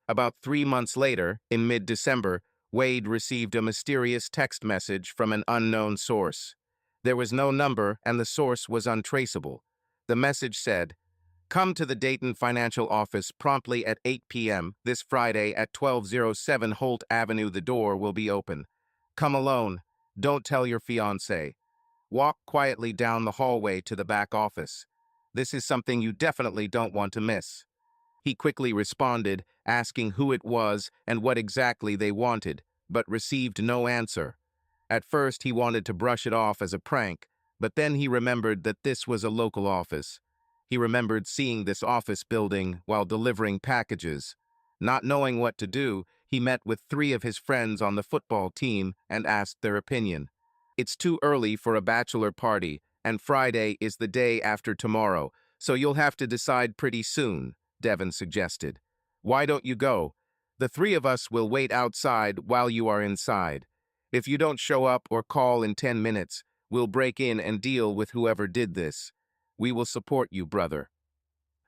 About 3 months later, in mid-December, Wade received a mysterious text message from an unknown source. There was no number and the source was untraceable. The message said, "Come to the Dayton Financial Office promptly at 8 p.m. this Friday at 1207 Holt Avenue. The door will be open. Come alone. Don't tell your fiancé. Walk quietly down the hallway to the back office. This is something you definitely don't want to miss." He quickly responded, asking who it was and what exactly they wanted, but received no answer. At first, he wanted to brush it off as a prank, but then he remembered that this was a local office. He remembered seeing this office building while delivering packages. Not knowing what to do, he met with 3 of his friends on the football team and asked their opinion. "It's too early for a bachelor party, and Friday is the day after tomorrow, so you'll have to decide pretty soon," Devin suggested. "Why don't you go? The 3 of us will wait outside while you are inside. If you don't show up or call in 10 minutes, we'll break in and deal with whoever did this. We will support you, brother."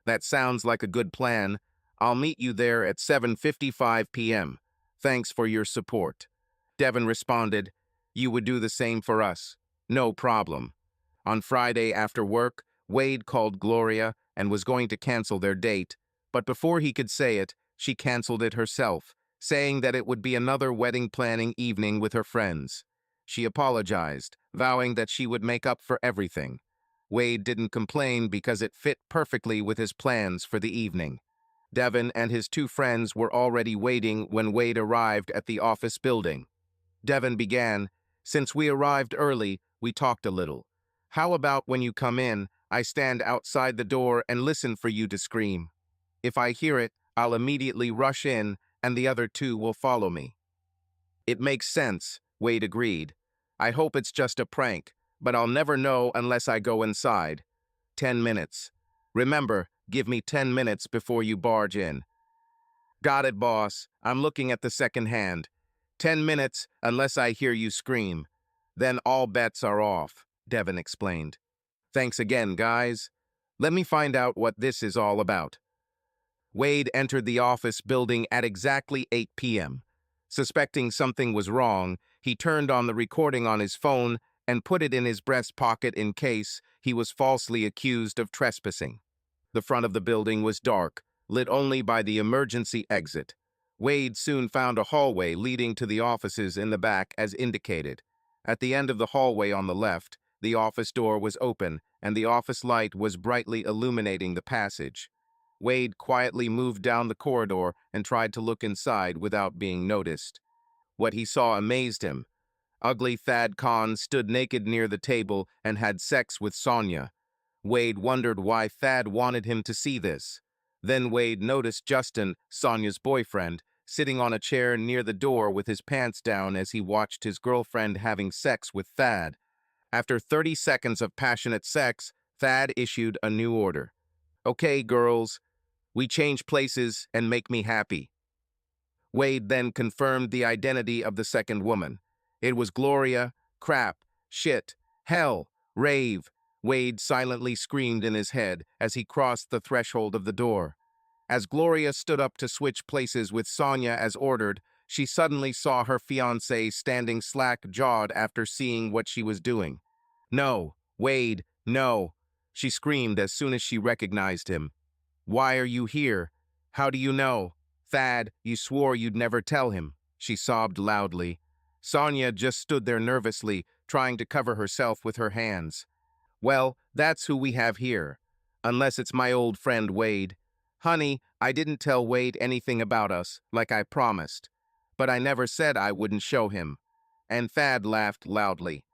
"That sounds like a good plan. I'll meet you there at 7:55 p.m. Thanks for your support." Devin responded, "You would do the same for us. No problem." On Friday after work, Wade called Gloria and was going to cancel their date, but before he could say it, she canceled it herself, saying that it would be another wedding planning evening with her friends. She apologized, vowing that she would make up for everything. Wade didn't complain because it fit perfectly with his plans for the evening. Devin and his two friends were already waiting when Wade arrived at the office building. Devin began, "Since we arrived early, we talked a little. How about when you come in, I stand outside the door and listen for you to scream. If I hear it, I'll immediately rush in, and the other two will follow me." "It makes sense," Wade agreed. "I hope it's just a prank, but I'll never know unless I go inside. 10 minutes. Remember, give me 10 minutes before you barge in." "Got it, boss. I'm looking at the second hand. 10 minutes unless I hear you scream. Then all bets are off," Devin explained. "Thanks again, guys. Let me find out what this is all about." Wade entered the office building at exactly 8 p.m. Suspecting something was wrong, he turned on the recording on his phone and put it in his breast pocket in case he was falsely accused of trespassing. The front of the building was dark, lit only by the emergency exit. Wade soon found a hallway leading to the offices in the back as indicated. At the end of the hallway on the left, the office door was open and the office light was brightly illuminating the passage. Wade quietly moved down the corridor and tried to look inside without being noticed. What he saw amazed him. Ugly Thad Khan stood naked near the table and had sex with Sonia. Wade wondered why Thad wanted him to see this. Then Wade noticed Justin, Sonia's boyfriend, sitting on a chair near the door with his pants down as he watched his girlfriend having sex with Thad. After 30 seconds of passionate sex, Thad issued a new order. "Okay, girls, we change places and make me happy." Wade then confirmed the identity of the second woman. It was Gloria. Crap, shit, hell, rave, Wade silently screamed in his head as he crossed the threshold of the door. As Gloria stood up to switch places with Sonia as ordered, she suddenly saw her fiancé standing slack-jawed after seeing what she was doing. "No, Wade, no," she screamed as soon as she recognized him. "Why are you here? How do you know? Thad, you swore you'd never tell him," she sobbed loudly. Sonia just stood there nervously, trying to cover herself with her hands. "Well, that's who we have here. Unless it's my old friend Wade. Honey, I didn't tell Wade anything about us, like I promised. But I never said I wouldn't show him." And Thad laughed loudly.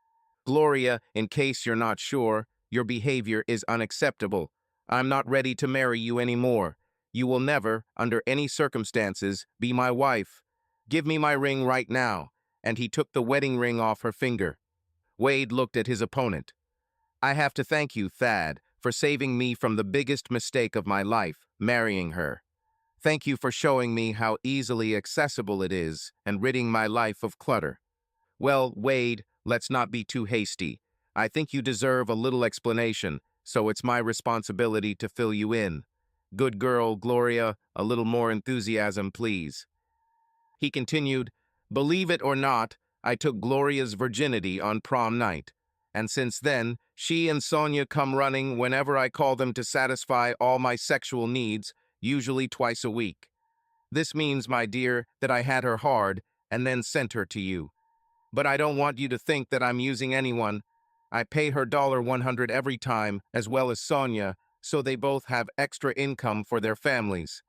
"Gloria, in case you're not sure, your behavior is unacceptable. I'm not ready to marry you anymore. You will never, under any circumstances, be my wife. Give me my ring right now." And he took the wedding ring off her finger. Wade looked at his opponent. "I have to thank you, Thad, for saving me from the biggest mistake of my life, marrying her. Thank you for showing me how easily accessible it is and ridding my life of clutter." "Well, Wade, let's not be too hasty. I think you deserve a little explanation, so it's my responsibility to fill you in. Good girl, Gloria, a little more enthusiasm, please." He continued, "Believe it or not, I took Gloria's virginity on prom night. And since then, she and Sonia come running whenever I call them to satisfy all my sexual needs, usually twice a week. This means, my dear, that I had her hard and then sent her to you. But I don't want you to think that I'm using anyone. I pay her $100 every time, as well as Sonia, so they both have extra income for their families."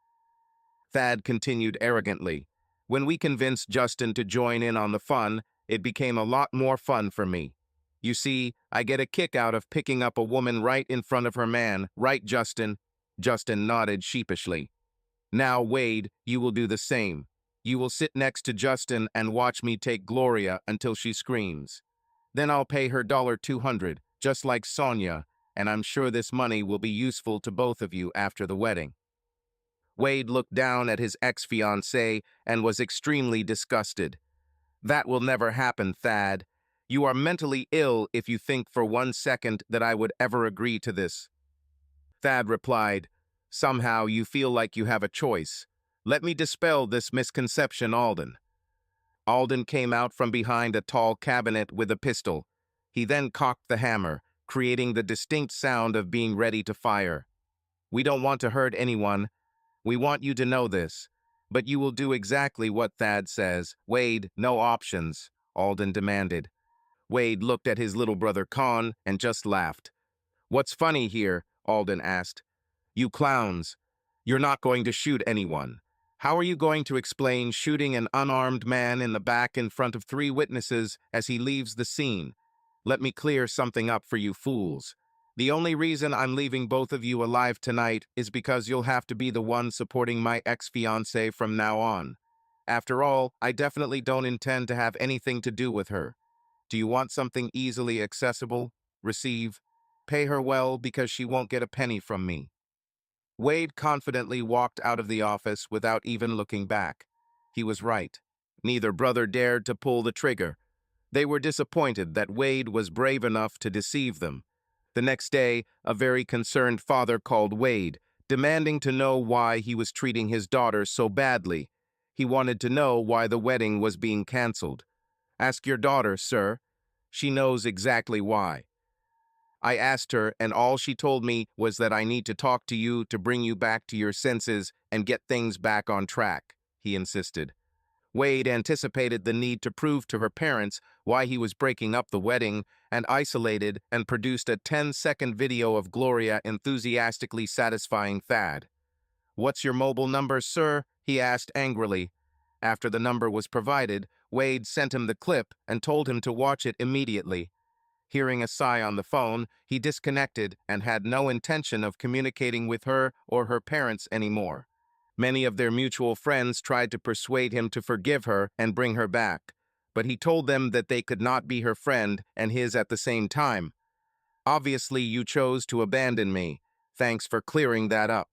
Thad continued arrogantly. "When we convinced Justin to join in on the fun, it became a lot more fun for me. You see, I get a kick out of picking up a woman right in front of her man, right, Justin?" Justin nodded sheepishly. "Now, Wade, you will do the same. You will sit next to Justin and watch me take Gloria until she screams. Then I'll pay her $200, just like Sonia, and I'm sure this money will be useful to both of you after the wedding." Wade looked down at his ex-fiancée and was extremely disgusted. "That will never happen, Thad. You are mentally ill if you think for 1 second that I would ever agree to this." Thad replied, "Somehow you feel like you have a choice. Let me dispel this misconception, Alden." Alden came out from behind a tall cabinet with a pistol. He then cocked the hammer, creating the distinct sound of being ready to fire. "We don't want to hurt anyone. We want you to know this. But you will do exactly what Thad says." "Wade, no options," Alden demanded. Wade looked at his little brother Khan and just laughed. "What's funny here?" Alden asked. "You clowns. You're not going to shoot anyone. How are you going to explain shooting an unarmed man in the back in front of 3 witnesses as he leaves the scene? Let me clear something up for you fools. The only reason I'm leaving both of you alive tonight is because you'll have to be the one supporting my ex-fiancée from now on. After all, I definitely don't intend to have anything to do with her. Do you want something easily accessible? Receive. Pay her well because she won't get a penny from me." Wade confidently walked out of the office without even looking back. He was right. Neither brother dared to pull the trigger. They were disappointed that Wade was brave enough to deceive them. The next day, a very concerned father called Wade, demanding to know why he was treating his daughter so badly. He wanted to know why the wedding was being canceled. "Ask your daughter, sir. She knows exactly why. I asked her, and all she told me was that I need to talk to you to bring you back to your senses and get things back on track," he insisted. Wade anticipated the need to prove to her parents why he was breaking up the wedding and isolated and produced a 10-second video of Gloria enthusiastically satisfying Thad. "What's your mobile number, sir?" he asked angrily. After the number was provided, Wade sent him the clip and told him to watch it immediately. Hearing a sigh on the phone, he disconnected and had no intention of communicating with her or her parents anymore. Many of their mutual friends tried to persuade him to forgive her and bring her back, but he told them that they could not be her friend and his at the same time. "Obviously, you chose to abandon me. Thanks for clearing that up."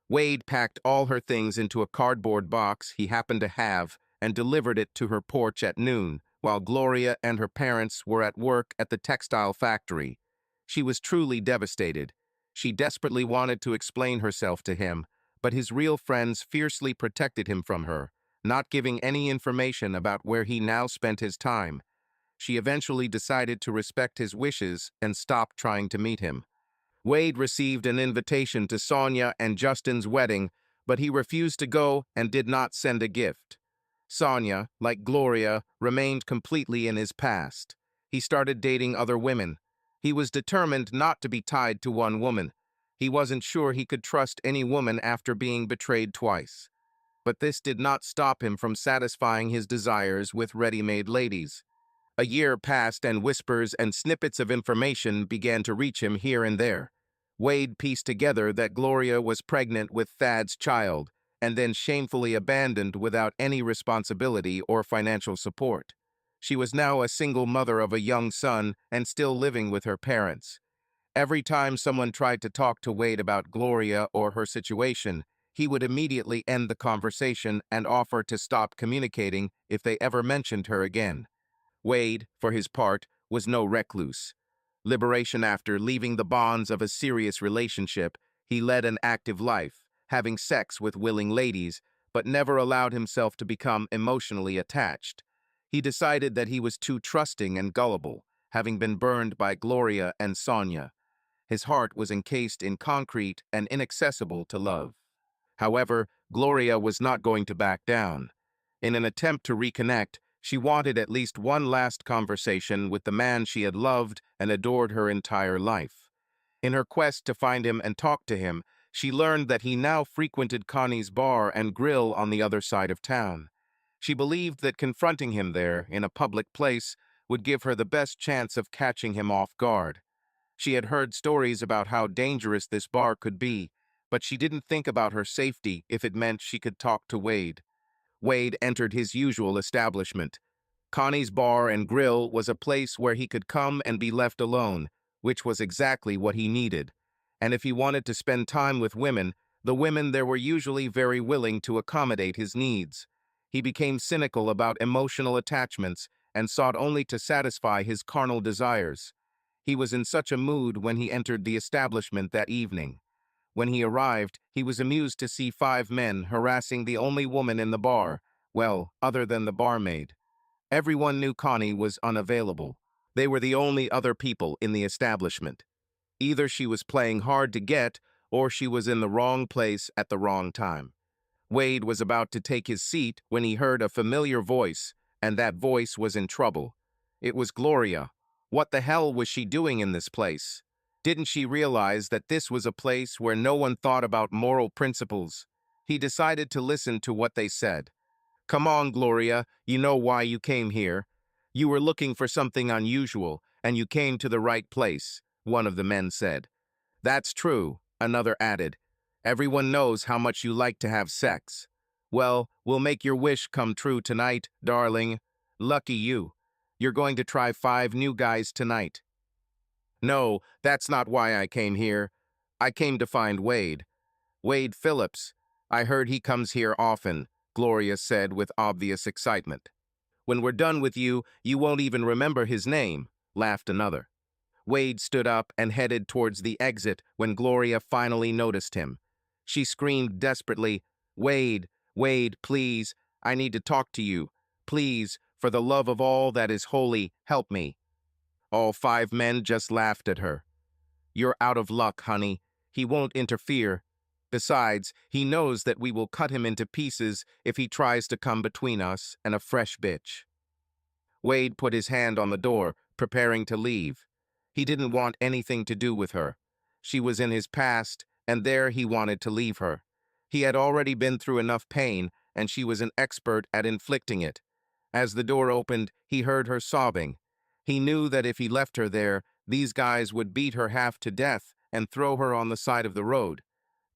Wade packed all her things into a cardboard box he happened to have and delivered it to her porch at noon, while Gloria and her parents were at work at the textile factory. She was truly devastated. She desperately wanted to explain herself to him, but his real friends fiercely protected him from her, not giving any information about where he now spent his time. She eventually decided to respect his wishes and stop trying to meet him. Wade received an invitation to Sonia and Justin's wedding, but he refused to go and did not send a gift. Sonia, like Gloria, remained completely in his past. He started dating other women. He was determined not to be tied to one woman. He wasn't sure he could trust any woman after being betrayed twice. But this did not stop him from satisfying his desires with ready-made ladies. A year passed and whispers and snippets of information began to reach him here and there. Wade pieced together that Gloria was pregnant with Thad's child and then shamefully abandoned without any responsibility or financial support. She was now a single mother of a young son and still living with her parents. Every time someone tried to talk to Wade about Gloria or her situation, he would immediately end the conversation and offer to stop communicating if they ever mentioned her again. Wade, for his part, was no recluse. Liberation after leaving the bonds of a serious relationship, he led an active life, having sex with willing ladies, but never allowed himself to become emotionally attached. He decided that he was too trusting and gullible, having been burned by Gloria and Sonia. His heart was encased in concrete and inaccessible to love. However, Gloria was not going to back down. In an attempt to reconnect, she wanted at least one last conversation with the man she had loved and adored her entire life. In her quest to find him and talk to him, she learned that he now frequented Connie's bar and grill on the other side of town. She believed that confronting him there, in a public place, would give her the best chance of catching him off guard. She had heard stories about how dangerous this bar could be, but she didn't think about her safety if it meant she could talk to Wade. Wade entered his usual establishment. Connie's Bar and Grill was a place where he could come and be left alone, which was exactly what he needed. And if he wanted to spend time with women, the women there were usually very willing to accommodate his needs. He became cynical about emotional attachments and sought only to satisfy his carnal desires. He was in such a mood when he entered the establishment that evening. When he arrived, he was amused to see 5 men harassing the only woman in the bar, well, other than the barmaid. Everyone knew Connie was unavailable. They were the only other people in the establishment. Either she was playing hard to get, or she was in the wrong place at the wrong time. Wade was about to take his seat when he heard a familiar voice, and that voice was in trouble. It was Gloria. What the hell was she doing in this place? Didn't she realize that this was a place where no one thought about moral principles? He decided to listen to what they said. Come on, Gloria, you know why you came here. You were looking for something unusual, and you came to the right place, one of the men said. That's true, another added. Everyone knows how much you like to have sex. Well, we'll make your wish come true tonight, darling. Lucky you. You're going to try 5 new guys tonight. No, that's not why I came here. I came to find Wade. Wade Phillips. I heard he comes here often, Gloria said with obvious excitement. When we're done with you, you won't even remember his name, laughed another. Wade stood up and headed towards the exit when Gloria finally noticed him. She screamed desperately, Wade, Wade, please, I need to talk to you. Please, for the love of all that is holy, help me. All 5 men just laughed at her. You're out of luck, honey. He won't interfere. Besides, he knows that we will cut him into pieces if he tries to come between us and a fresh bitch. Wade put his hand on the door, preparing to leave. He didn't want anything to do with her. She was in his past, and there he wanted to leave her. He had already been through enough pain, and she was an expert at inflicting it. As the door opened, he heard her sobbing. He knew that if he left her there, these guys would beat her half to death and throw her on the side of the road.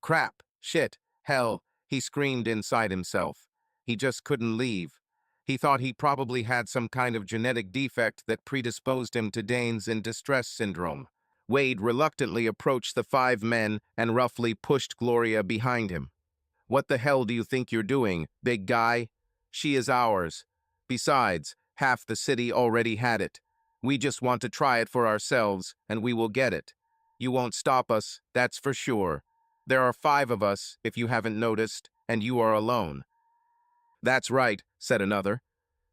Crap, shit, hell, he screamed inside himself. He just couldn't leave. He thought he probably had some kind of genetic defect that predisposed him to Dane's in distress syndrome. Wade reluctantly approached the 5 men and roughly pushed Gloria behind him. What the hell do you think you're doing, big guy? She is ours. Besides, half the city already had it. We just want to try it for ourselves, and we will get it. You won't stop us, that's for sure. There are 5 of us, if you haven't noticed, and you are alone. That's right, said another.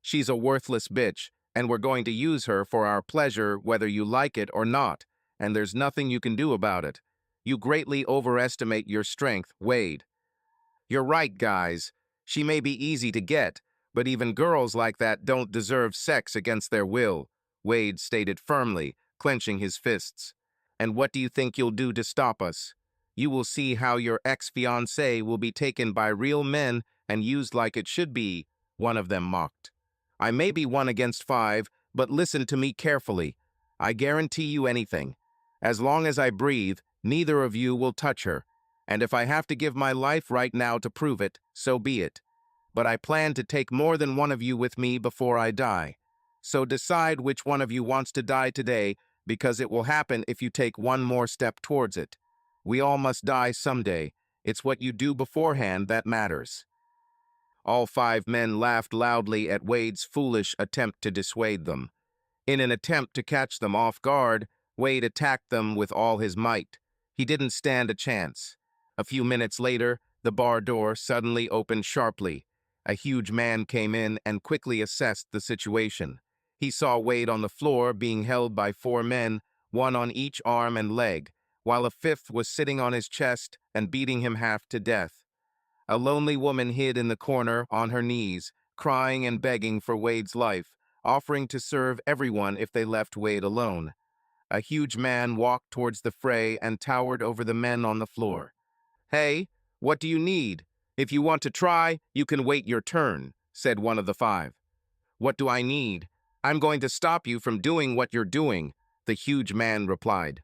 She's a worthless bitch, and we're going to use her for our pleasure whether you like it or not, and there's nothing you can do about it. You greatly overestimate your strength, Wade. You're right, guys. She may be easy to get, but even girls like that don't deserve sex against their will, Wade stated firmly, clenching his fists. And what do you think you'll do to stop us? You will see how your ex-fiancé will be taken by real men and used like it should be, one of them mocked. I may be 1 against 5, but listen to me carefully. I guarantee you anything. As long as I breathe, neither of you will touch her. And if I have to give my life right now to prove it, so be it. But I plan to take more than one of you with me before I die. So decide which one of you wants to die today, because it will happen if you take one more step towards it. We all must die someday. It's what you do beforehand that matters. All 5 men laughed loudly at Wade's foolish attempt to dissuade them. In an attempt to catch them off guard, Wade attacked them with all his might. He didn't stand a chance. A few minutes later, the bar door suddenly opened sharply. A huge man came in and quickly assessed the situation. He saw Wade on the floor being held by 4 men, 1 on each arm and leg, while a 5th was sitting on his chest and beating him half to death. A lonely woman hid in the corner on her knees, crying and begging for Wade's life, offering to serve everyone if they left Wade alone. A huge man walked towards the fray and towered over the men on the floor. Hey, what do you need? If you want to try, you can wait your turn, said one of the 5. What do I need? I'm going to stop you from doing what you're doing, the huge man replied.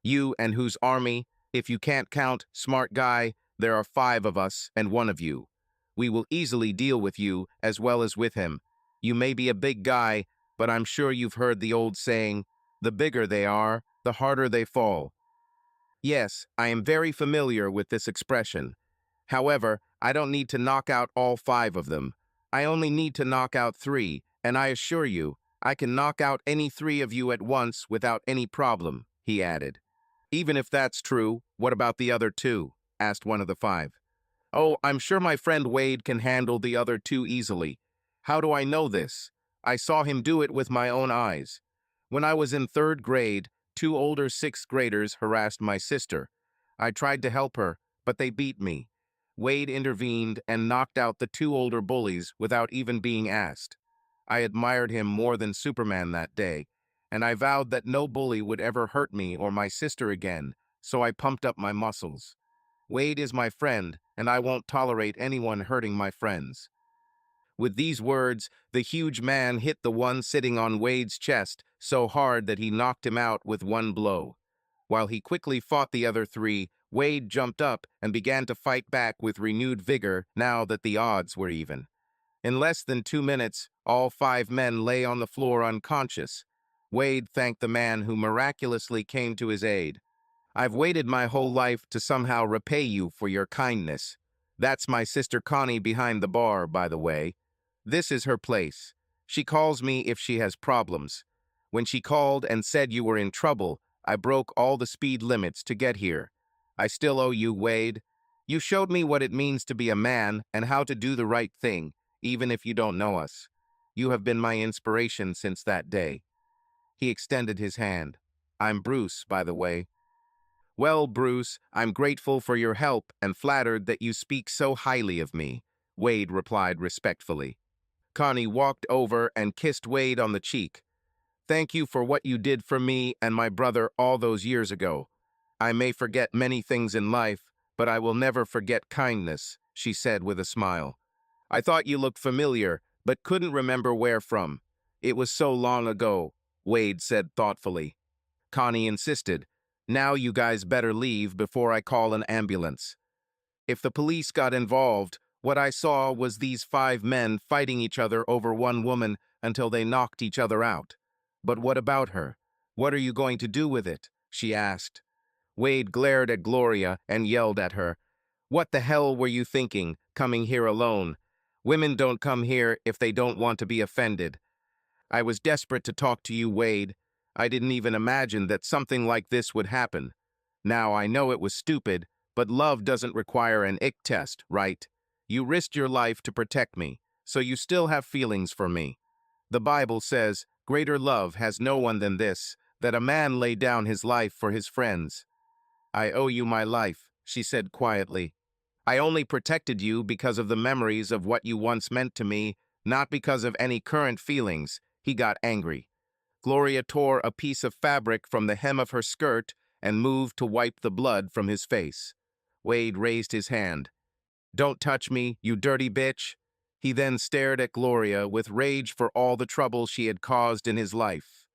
You and whose army? If you can't count, smart guy, there are 5 of us and 1 of you. We will easily deal with you as well as with him. You may be a big guy, but I'm sure you've heard the old saying, the bigger they are, the harder they fall. Yes, I am very familiar with this expression. However, I don't need to knock out all 5 of them. I only need to knock out 3, and I assure you, I can knock out any 3 of you at once without any problem, he added. Even if that's true, what about the other 2? Asked one of the 5. Oh, I'm sure my friend Wade can handle the other 2 easily. How do I know this? I saw him do it with my own eyes. When I was in 3rd grade, 2 older 6th graders harassed my sister. I tried to help her, but they beat me. Wade intervened and knocked out the 2 older bullies without even being asked. I admired him more than Superman that day. and I vowed that no bully would ever hurt me or my sister again, so I pumped up my muscles. Wade is my friend, and I won't tolerate anyone hurting my friends. With these words, the huge man hit the one sitting on Wade's chest so hard that he knocked him out with one blow. While he quickly fought the other three, Wade jumped up and began to fight back with renewed vigor now that the odds were even. In less than 2 minutes, all 5 men lay on the floor unconscious. Wade thanked the man who miraculously came to his aid. "I've waited my whole life to somehow repay you for your kindness. That's my sister Connie behind the bar, by the way. This is her place. She calls me if she has problems. When she called and said you were in trouble, I broke all the speed limits to get here. I still owe you, Wade. You showed me what it means to be a man and how to do the right thing, even if you don't know us. You have been my inspiration since that day." He extended his hand. "I'm Bruce, by the way." "Well, Bruce, I'm grateful for your help and flattered that you speak so highly of me," Wade replied respectfully. Connie walked over and kissed Wade on the cheek. "Thank you for what you did for me and my brother all those years ago. I may forget many things in life, but I will never forget kindness," she said with a smile. "I thought you looked familiar, but couldn't remember where from. It was so long ago," Wade said thoughtfully. Connie insisted, "Now you guys better leave before I call an ambulance." If the police got involved, what I saw was these 5 men fighting each other over one woman until they knocked each other out. "But what about her? What are you going to do with it?" she asked. Wade glared at Gloria and yelled at her. "What the hell were you thinking, coming here alone? Women don't come here if they don't want to be offended. I was desperate to talk to you, Wade. I didn't even imagine that something like this would happen. Now I know it was stupid, but love doesn't require an ick test, right? You risked your life to protect me, so you still have feelings for me. The Bible says, 'Greater love has no one than this, that a man lay down his life for his friends.' I owe you my life," she said quietly. "I only protected you because of the memories of what you once meant to me, not because of any current feelings." He got angry. Gloria tore a piece of fabric from the hem of her skirt and moved to wipe the blood from his face. Wade raised his hand. "Don't touch me, you dirty bitch." He then stared at Gloria with rage for all the trouble she had caused in his life.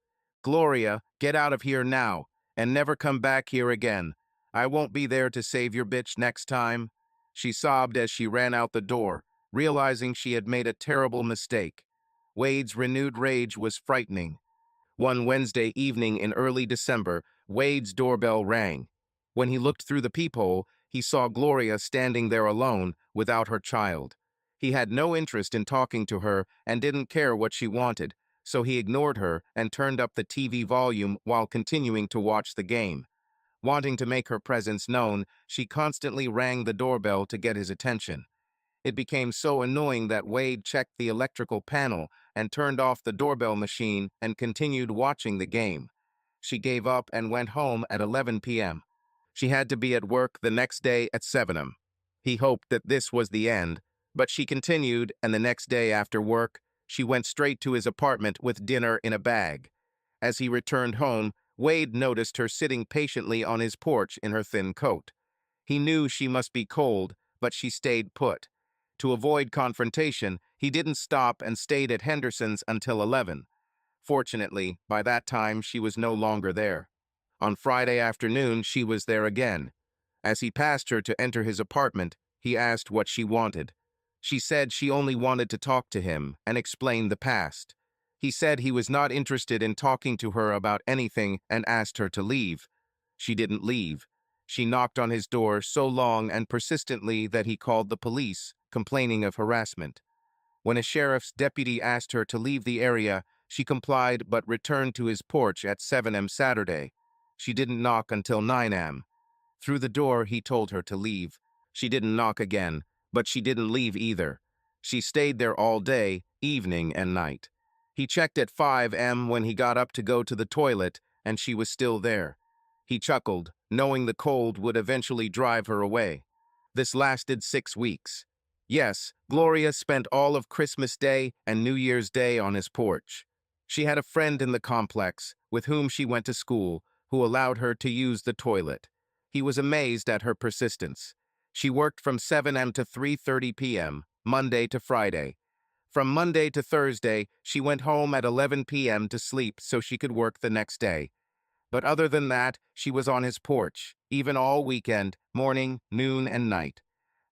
"Gloria, get out of here now, and never come back here again. I won't be there to save your bitch next time." She sobbed as she ran out the door, realizing she had made a terrible mistake. Wade's renewed rage was frightening. One Wednesday evening in early December, Wade's doorbell rang. When he looked through the peephole, he saw Gloria standing there alone, without her child. He had no interest in talking to her and didn't care what she wanted, so he ignored her and turned up the TV volume while continuing to watch the game. Wanting to make her presence known, she constantly rang the doorbell to get his attention. It became so annoying that Wade checked the electrical panel and turned off the doorbell machine and continued watching the game. She gave up and went home at 11 p.m. She had to be at work the next day at 7 a.m. He hoped that this was the end, but she continued, and the next day after work, she went straight to his apartment with dinner in a bag. As he returned home, Wade noticed her sitting patiently on his porch in her thin coat. He knew she must be cold, but she stayed put. To avoid confrontation, he didn't stop and stayed at Henderson's until 11. Fortunately, by that time, she was no longer there. On Friday afternoon, she was there again. As he passed her to enter his apartment, he asked what she wanted. She said she only wanted to talk to him and explain the past. He said he was not interested in talking to her about anything and asked her to leave. She didn't leave. She knocked on his door so long and persistently that he called the police, complaining of harassment. When a sheriff's deputy asked her to leave the area, she complied but returned to his porch at 7 a.m. Saturday. She didn't knock until 9 a.m. Through the door, he told her to leave. She didn't knock again, but she didn't leave either. She stayed there all day, evening and night. He checked at 5 a.m. when he got up to go to the toilet, and she was still there. He chuckled, knowing the cold would eventually drive her away. This lasted 6 weeks. Yes, Gloria spent all of Christmas Day and New Year's Day on his porch. She had a friend in the complex, with whom she went to school, who allowed her to use the toilet. He was amazed at her persistence. She worked from 7 a.m. to 3:30 p.m., Monday to Friday. From Monday to Thursday, she went home at 11 p.m. to sleep so she could work the next day. But other than that, she was on his porch, even all weekend, morning, noon, and night.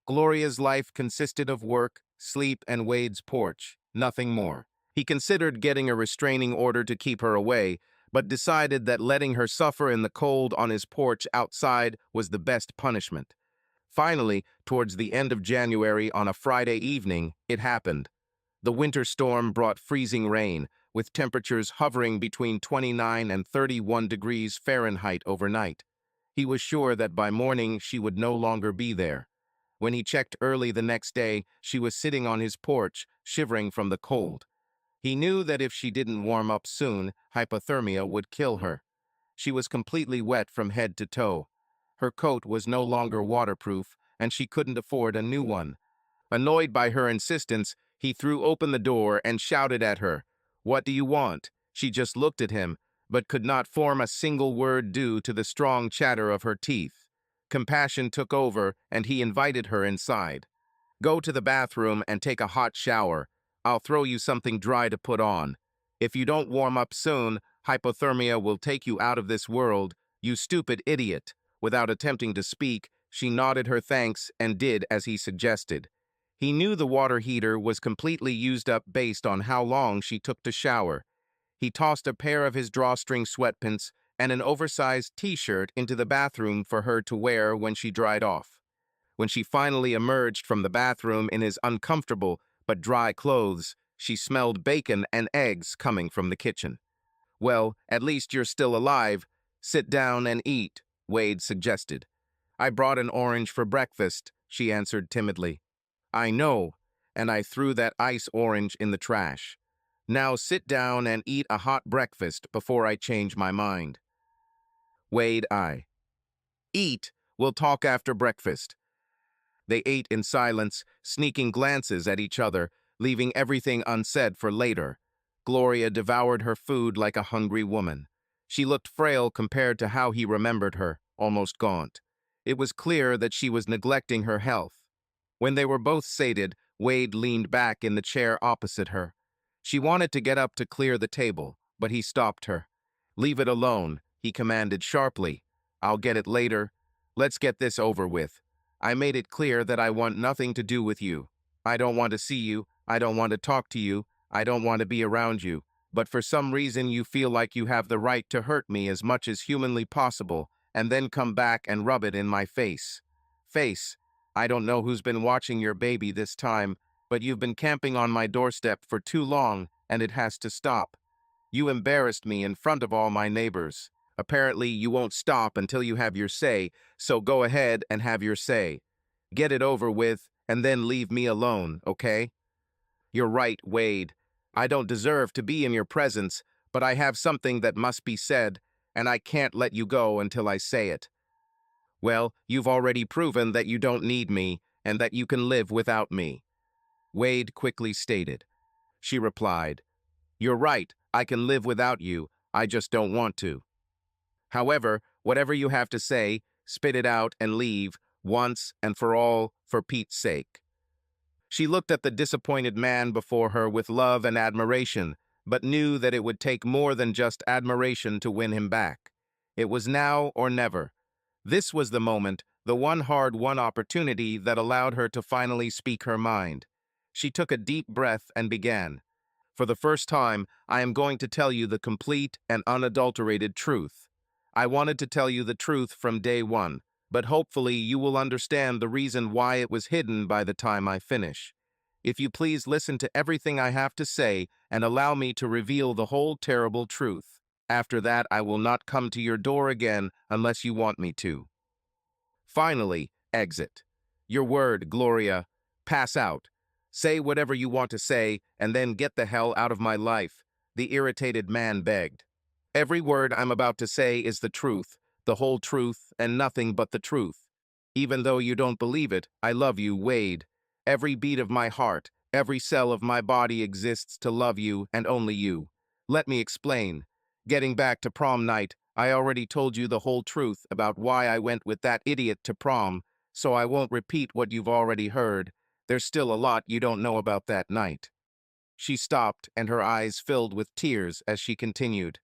Gloria's life consisted of work, sleep, and Wade's porch, nothing more. He considered getting a restraining order to keep her away, but decided that letting her suffer in the cold on his porch outside was the best punishment. Finally, towards the end of January on a Friday evening, it happened. The winter storm brought freezing rain, with temperatures hovering between 29 and 31 degrees Fahrenheit overnight. He was sure that by morning she would no longer be there. When he checked early the next day, she was sitting on his porch, shivering from the cold. He knew that if she didn't warm up soon, hypothermia would kill her. She was completely wet from head to toe. Her coat was no longer waterproof, and she couldn't afford a new one. Annoyed by her insistence, he threw open the door and shouted at her, "What do you want?" She just looked at him, but could not form a single word due to the strong chatter of her teeth. Compassion took over, and he invited her inside. "Go to the bathroom and take a hot shower. I'll throw you something dry to put on. If you don't warm up soon, hypothermia will take you out of this world, you stupid idiot." Without attempting to speak, she nodded her thanks and did as he suggested. He knew the water heater was completely used up based on how long she took to shower. He tossed a pair of his drawstring sweatpants and an oversized t-shirt into the bathroom for her to wear when she dried off. When she finally emerged from the bathroom in his uncomfortable but dry clothes, she smelled bacon and eggs coming from the kitchen. "Well, at least you're still alive. Sit down and eat," Wade suggested. "I brought an orange for breakfast," she answered timidly. "I know, and I threw that ice orange in the trash. Now sit down and eat a hot breakfast before I change my mind." Wade, I. "Eat. We'll talk after breakfast." They ate in silence, sneaking glances at each other, leaving everything unsaid for later. Gloria devoured her food like a hungry woman. She looked frail compared to how he remembered her, almost gaunt. It was clear that she was neglecting her health. When they were both sated, Wade leaned back in the chair opposite her. She wanted to get up to clear the table, but he stopped her. "Leave it alone," he commanded sharply. "I'll get it later. Let's get this over with. I made it clear that I want nothing to do with you. I don't want to see you. I don't want to talk to you. I don't want to be around you. But for some reason you feel like you have the right to hurt me as much as humanly possible, and then come back and rub it in my face. Face. I don't know who's been watching your baby this time, but you've been camping on my doorstep for too long, and it has to stop. You embarrassed me in front of all my neighbors. Apparently you won't stop until you have your say, so go ahead and have your say. Get it over with, and then leave me alone, okay?" "You're right, Wade. I don't deserve to be in your presence, but I have something that must be said, and I can't let you go until I say it." "Well, you've already proven that you don't need me, and that you can live without me," Wade quickly stated. She replied, "You're right, I can live without you, I just don't want to. However, whatever you have to say, spit it out and leave, once and for all, for Pete's sake." She looked at the disappointed man before her with love and admiration, but knew that it would take more than just admiration to win him back. It was now or never. This was the moment, the one hard-won opportunity that allowed her to finally speak her mind. She took a deep breath and began. "For the first time, I am going to tell you the complete and unadulterated truth. I wanted to tell you the truth from day one, but hopefully you will understand the reason why it was hidden by the time I finish. If you please listen to everything I have to say and allow me to reveal the whole terrible truth. After that, I will not come to your door again unless you want me to. Finally, exit. Your word, Gloria. Pass out. Say whatever you want to say, and then get the hell out of my life," the irritated man begged. "Every word I'm about to say is the truth, the whole truth, and nothing but the truth. Even though you don't believe it, I love you, Wade. Every beat of my heart, every cell of my body exists to love you and only you. Let me explain. Getting back to prom night, I already told you the whole truth about why I went with that idiot to prom, so I won't repeat what you've already heard. There's still a lot you don't know about that night. She stopped, and her eyes filled with tears as she continued.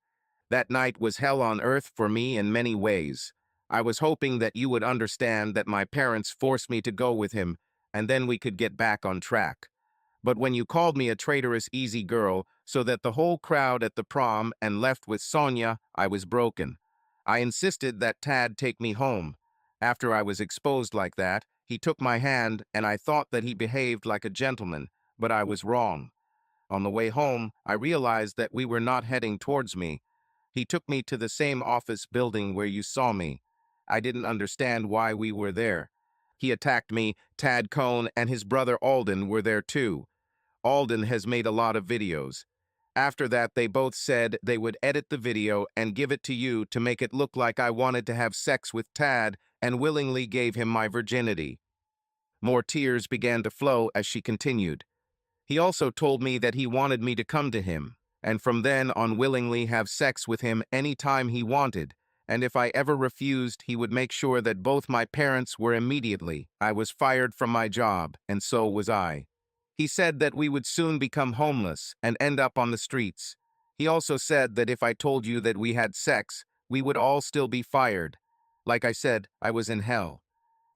That night was hell on earth for me in many ways. I was hoping that you would understand that my parents forced me to go with him, and then we could get back on track. But when you called me a traitorous easy girl so that the whole crowd at the prom and left with Sonia, I was broken. I insisted that Tad take me home. After I was exposed like that, he took my hand and I thought that he behaved like a gentleman, but I was wrong. On the way home, I realized that we were not heading towards me. He took me to the same office building where you saw me. I didn't understand why we were there. He attacked me, Tad Cohn and his brother Alden were there too. Alden has made a lot of videos. After that, they both said they would edit the video and give it to you to make it look like I wanted to have sex with Tad and willingly gave him my virginity. More tears began to flow as she continued. He also told me that he wanted me to come to him, and from then on willingly have sex with him any time he wanted, and if I ever refused, he would make sure that both my parents were immediately. I was fired from my job, and so was I. He said that we would soon become homeless and end up on the streets. He also said that if I told you that we had sex, we would all still be fired. Like I said, I was in hell.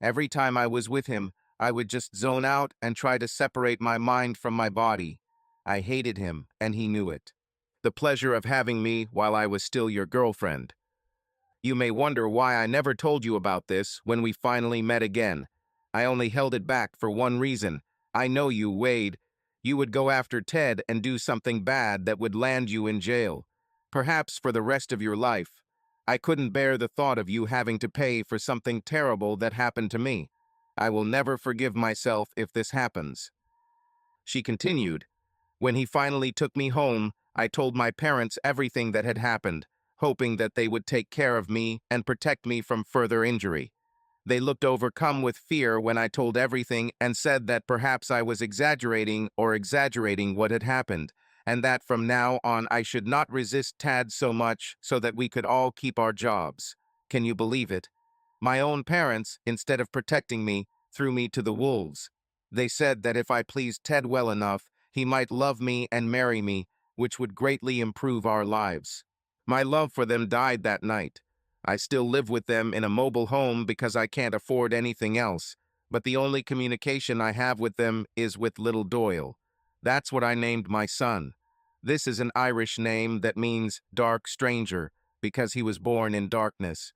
Every time I was with him, I would just zone out and try to separate my mind from my body. I hated him, and he knew it. The pleasure of having me while I was still your girlfriend. You may wonder why I never told you about this when we finally met again. I only held it back for one reason. I know you, Wade. You would go after Ted and do something bad that would land you in jail. Perhaps for the rest of your life. I couldn't bear the thought of you having to pay for something terrible that happened to me. I will never forgive myself if this happens. She continued. When he finally took me home, I told my parents everything that had happened, hoping that they would take care of me and protect me from further injury. They looked overcome with fear when I told everything and said that perhaps I was exaggerating what had happened, and that from now on I should not resist Tad so much so that we could all keep our jobs. Can you believe it? My own parents, instead of protecting me, threw me to the wolves. They said that if I pleased Ted well enough, he might love me and marry me, which would greatly improve our lives. My love for them died that night. I still live with them in a mobile home because I can't afford anything else, but the only communication I have with them is with little Doyle. That's what I named my son. This is an Irish name that means dark stranger, because he was born in darkness.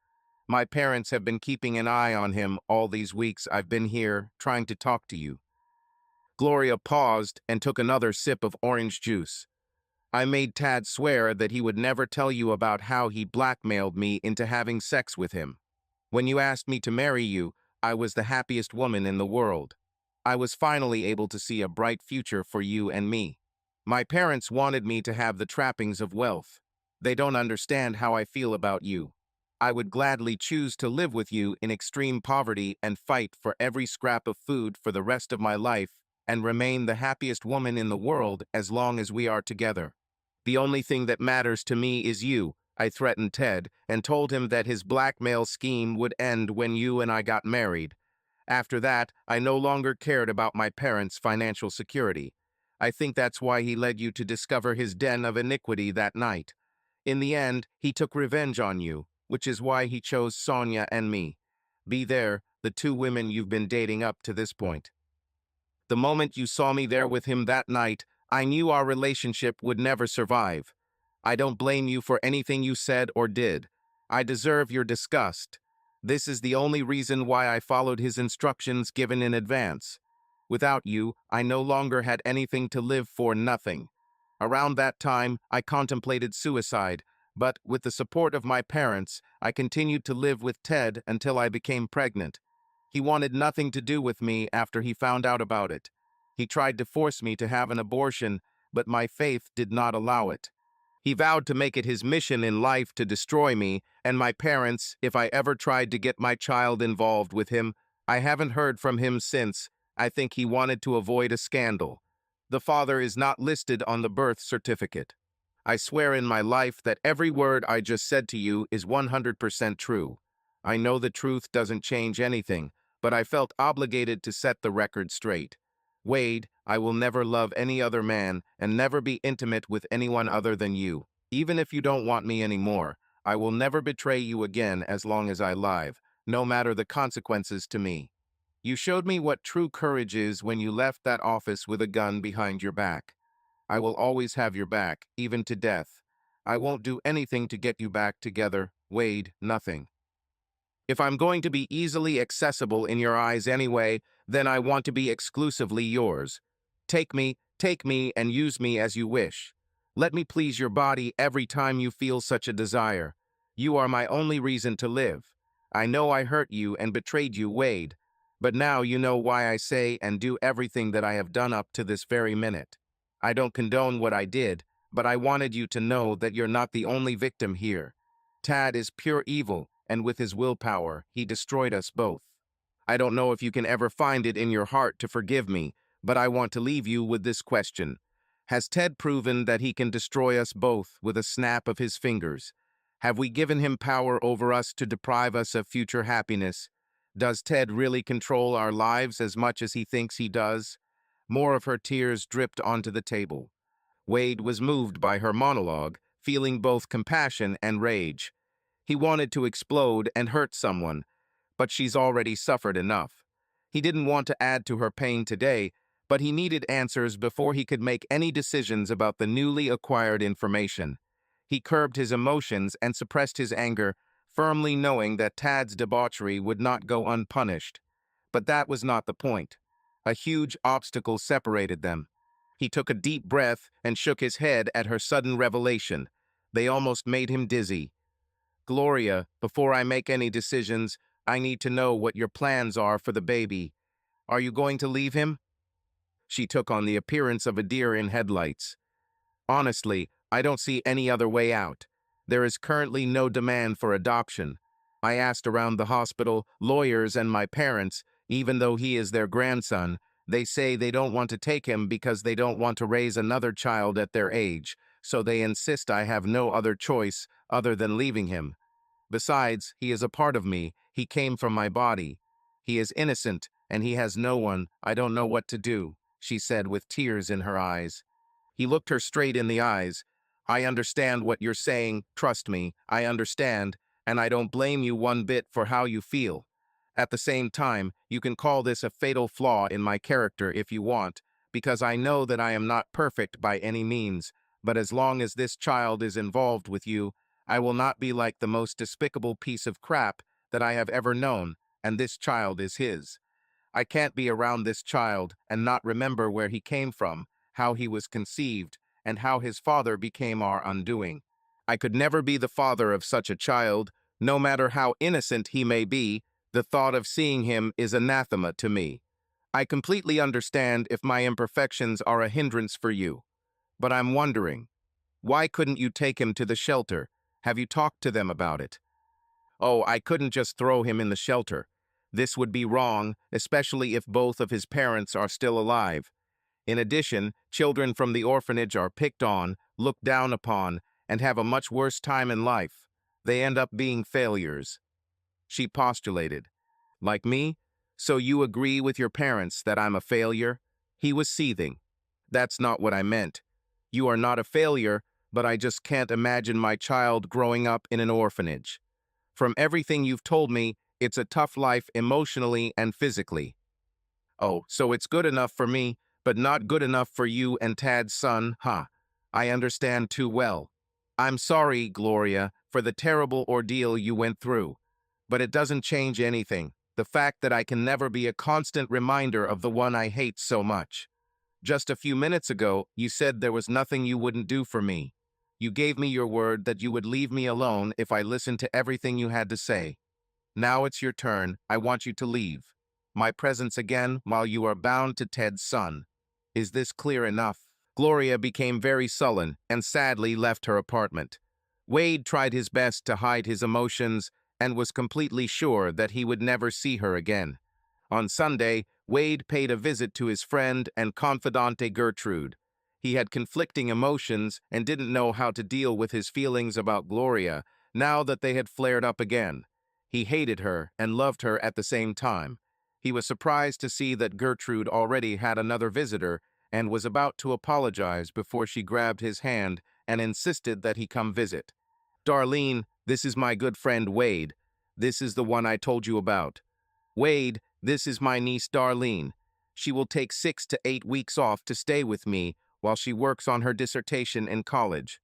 My parents have been keeping an eye on him all these weeks I've been here trying to talk to you. Gloria paused and took another sip of orange juice. I made Tad swear that he would never tell you about how he blackmailed me into having sex with him. When you asked me to marry you, I was the happiest woman in the world. I was finally able to see a bright future for you and me. My parents wanted me to have the trappings of wealth. They don't understand how I feel about you. I would gladly choose to live with you in extreme poverty and fight for every scrap of food for the rest of my life and remain the happiest woman in the world as long as we are together. The only thing that matters to me is you, I threatened Ted, and told him that his blackmail scheme would end when you and I got married. After that, I no longer cared about my parents' financial security. I think that's why he led you to discover his den of iniquity that night. In the end, he took revenge on you, which is why he chose Sonia and me. Be there, the two women you've been dating up to this point. The moment you saw me there with him that night, I knew our relationship would never survive. I don't blame you for anything you said or did. I deserve your disgust. This is the only reason why I followed his instructions given in advance. Without you, I no longer had anything to live for, nothing. Around that time, I contemplated suicide, but with the support of my parents, I continued to live with Ted until I became pregnant. He wanted nothing to do with me after he found out about it. He tried to force me to have an abortion, but my faith did not allow it. He vowed to make it his mission in life to destroy me and my parents if I ever tried to get my child involved with him. I haven't heard from him since. I think he wanted to avoid a scandal. The father is not listed on the birth certificate. I swear in my life that every word I just said to you is 100% true. I know the truth doesn't change anything, but I felt obligated to set the record straight. Wade, I will never love any other man and never be intimate with anyone other than you. Even if you don't want me anymore, I will never betray you again as long as I live, no matter the consequences to me. You showed me what true courage is when you left that office with a gun behind your back. I will always have your back, even to death. I won't do anything to get you back together, Wade, nothing. If I'm going to be easily accessible in your eyes anyway, then I want to be exclusively yours. Take me, and use me as you wish. Let me please your body every time you feel such a desire. You are my only reason to live. I know I hurt you and betrayed you, Wade, but now you know why I say and do everything that I have done up to this very minute. I don't condone what I did, but I wanted you to know that you're not the only victim here. Tad is pure evil, and with his willpower, he destroyed us both. I don't know if you can ever find it in your heart to forgive me, but I want to leave you with this question. Has Ted proven that he can destroy us both with a snap of his fingers? Have we given him power over us to deprive us of future happiness? Does Ted really control our lives as much as he thinks he does? More of her tears dripped onto the table. Wade was moved by her monologue, feeling both compassion and rage. He wanted to explode and hurt someone, but she's already suffered enough. He didn't want to add to her pain today, but he needed answers before he could make any decisions about the newly acquired information. He curbed his emotions and suppressed his anger, firmly knowing that Tad's debauchery would not go unpunished. But that was not the point. A huge obstacle separated them. He took a deep breath and shook his head at her sudden revelation. They almost made him dizzy. Gloria, before I make any decisions, I need to know what your plans are for the baby. Are you going to leave him? She took on the appearance of a deer in headlights. Honestly, I don't see any other way out. There is currently no demand for adoption. I asked around the hospital, lawyers, and my parents, even though he is their grandson. They say they don't want to take him because they don't want to raise another child at their age, so they insist I have no other choice other than leaving him. Besides, he is a part of me. He came from my body. He is innocent, and he has no one. I don't know what to do, she said with tears in her eyes. He looked her straight in the eyes. I understand what you're saying. Trust me, I understand, and I don't blame you one bit for how you feel. At the same time, you can call this a fatal flaw in my character if you want, because I know that I am not perfect by any means, but as long as this child is involved with you, I will not be like the most despicable piece of crap that I have ever known, and this child is his. I can't be around this child and not remember where he came from, how he was conceived, and how his father became our undoing. I could never be the father of such a child, no matter how innocent he may be. The thought of seeing him is anathema to me. I completely understand if my imperfections are a hindrance for you, but I'm wondering, why couldn't you take him to the shelter? Have you talked to them about it? Oh, I couldn't just throw him in the shelter. This would be wrong, especially if both of his parents are still alive. In addition, children from the orphanage are picked on, looked down upon, and have a much worse time in life. They end up being failures. She postulated. Like me? So you agree with your parents that I'm a failure? He was seething. That's not what I meant. You are not a failure, but I just can't imagine my child growing up in an orphanage. From everything you've told me, it's a tough life emotionally and physically. Oh, so it's good enough for me, but not good enough for you and Tad's son, huh? I understand too well. I'm sorry, Gloria, for the terrible ordeal you went through. But it doesn't change anything. The fact that I can never be a constant reminder of the one I hate so much. Just a few minutes ago, you said there was nothing you wouldn't do for me. You gave me your word that you would leave me alone if I listened to everything you had to say. Now it's your turn. I want you to leave. My presence again while you are bound to Ted's son. Is this clear enough? Gloria became very sullen and sadly left her apartment. Wade tried his best to hide his emotions and was completely sure that he would never see her again. On Sunday, Wade paid a visit to his friend and confidante Gertrude. He had conflicting emotions and didn't know how to deal with his feelings about Gloria now that they had flared up again. He hated her and loved her at the same time. He was surprised to see that Gertrude already had another visitor and was about to apologize before she grabbed his hand and insisted that he come visit. "Darlene, this is my good friend Wade. This is the one I told you about. Wade, this is my niece Darlene. She will take 6 to 8 weeks off to stay with me while she works on her dissertation in college."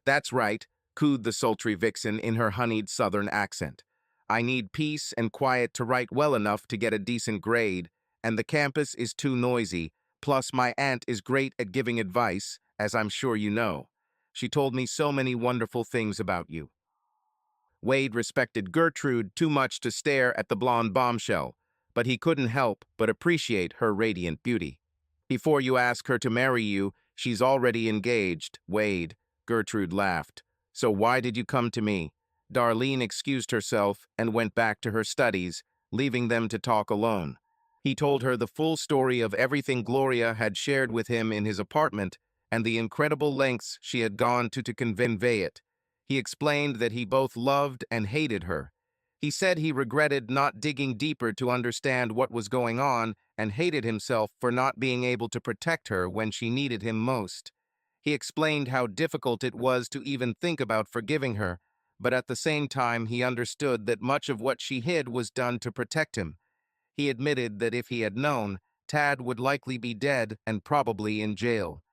"That's right," cooed the sultry vixen in her honeyed southern accent. "I need peace and quiet to write well enough to get a decent grade, and the campus is too noisy, plus my aunt is great at giving advice, as I'm sure you know. She told me so many wonderful things about you." Wade respected Gertrude too much to stare at the blonde bombshell, but he couldn't help but appreciate her radiant beauty. "Before you ask her to marry you, she's already engaged, Wade," Gertrude laughed. "So why did you come to me?" Darlene excused herself and went back to her studies, leaving them to talk alone. He told her the full story of everything Gloria had shared with him in his apartment and the incredible lengths she had gone to convey it. He explained that he both loved and hated her. He said he regretted not digging deeper to understand what was going on and hated himself for not being able to protect her when she needed him most. He explained how difficult it was to even think about forgiving her, but at the same time he understood that much of what she hid was done to protect him. He admitted that if he had known, Tad would likely be dead and probably in jail.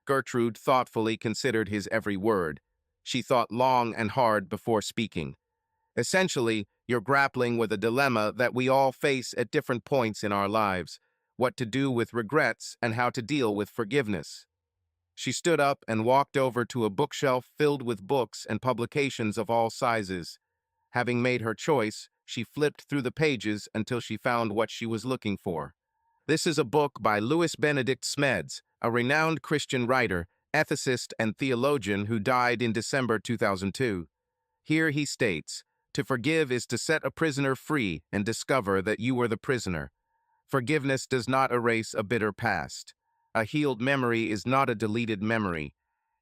Gertrude thoughtfully considered his every word. She thought long and hard before speaking. "Essentially, you're grappling with a dilemma that we all face at different points in our lives: what to do with regrets and how to deal with forgiveness." She stood up and walked over to a bookshelf filled with books and publications of all sizes. Having made her choice, she flipped through the pages until she found what she was looking for. This is a book by Louis Benedict Smeds, a renowned Christian writer, ethicist, and theologian who died in December 2002. Here he states, "To forgive is to set a prisoner free and discover that you were the prisoner. Forgiveness does not erase a bitter past. A healed memory is not a deleted memory.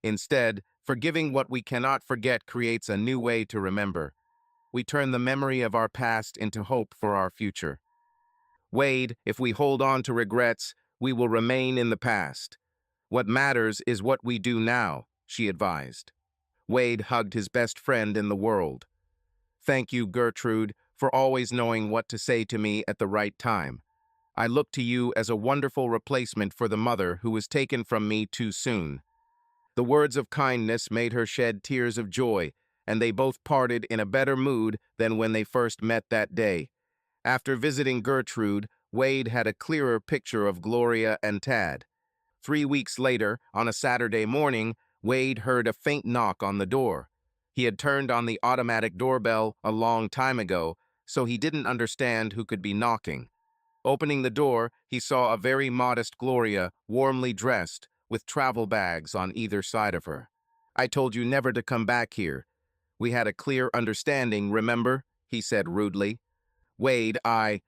Instead, forgiving what we cannot forget creates a new way to remember. We turn the memory of our past into hope for our future. Wade, if we hold on to regrets, we will remain in the past. What matters is what we do now," she advised. Wade hugged his best friend in the world. "Thank you, Gertrude, for always knowing what to say to me at the right time. I look to you as a wonderful replacement for the mother who was taken from me too soon." The words of kindness made her shed tears of joy, and they both parted in a better mood than when they first met that day. After visiting Gertrude, Wade had a clearer picture of Gloria and Tad. 3 weeks later, on a Saturday morning, Wade heard a faint knock on the door. He had turned on the automatic doorbell a long time ago, so he didn't understand who could be knocking. Opening the door, he saw a very modest Gloria, warmly dressed, with travel bags on either side of her. "I told you never to come back here. We had a clear understanding, remember?" he said rudely. "Wade, I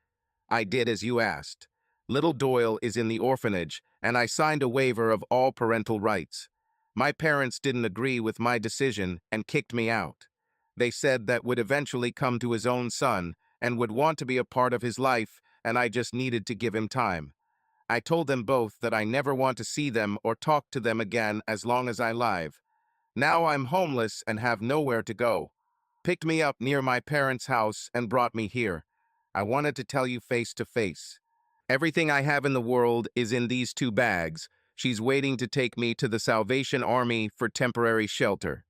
did as you asked. Little Doyle is in the orphanage, and I signed a waiver of all parental rights. My parents didn't agree with my decision and kicked me out. They said that would eventually come to his own son and would want to be a part of his life, and I just needed to give him time. I told them both that I never want to see them or talk to them again as long as I live. Now I'm homeless and have nowhere to go. Picked me up near my parents' house and brought me here. I wanted to tell you face to face. Everything I have in the world is in these 2 bags. She's waiting to take me to the Salvation Army for temporary shelter."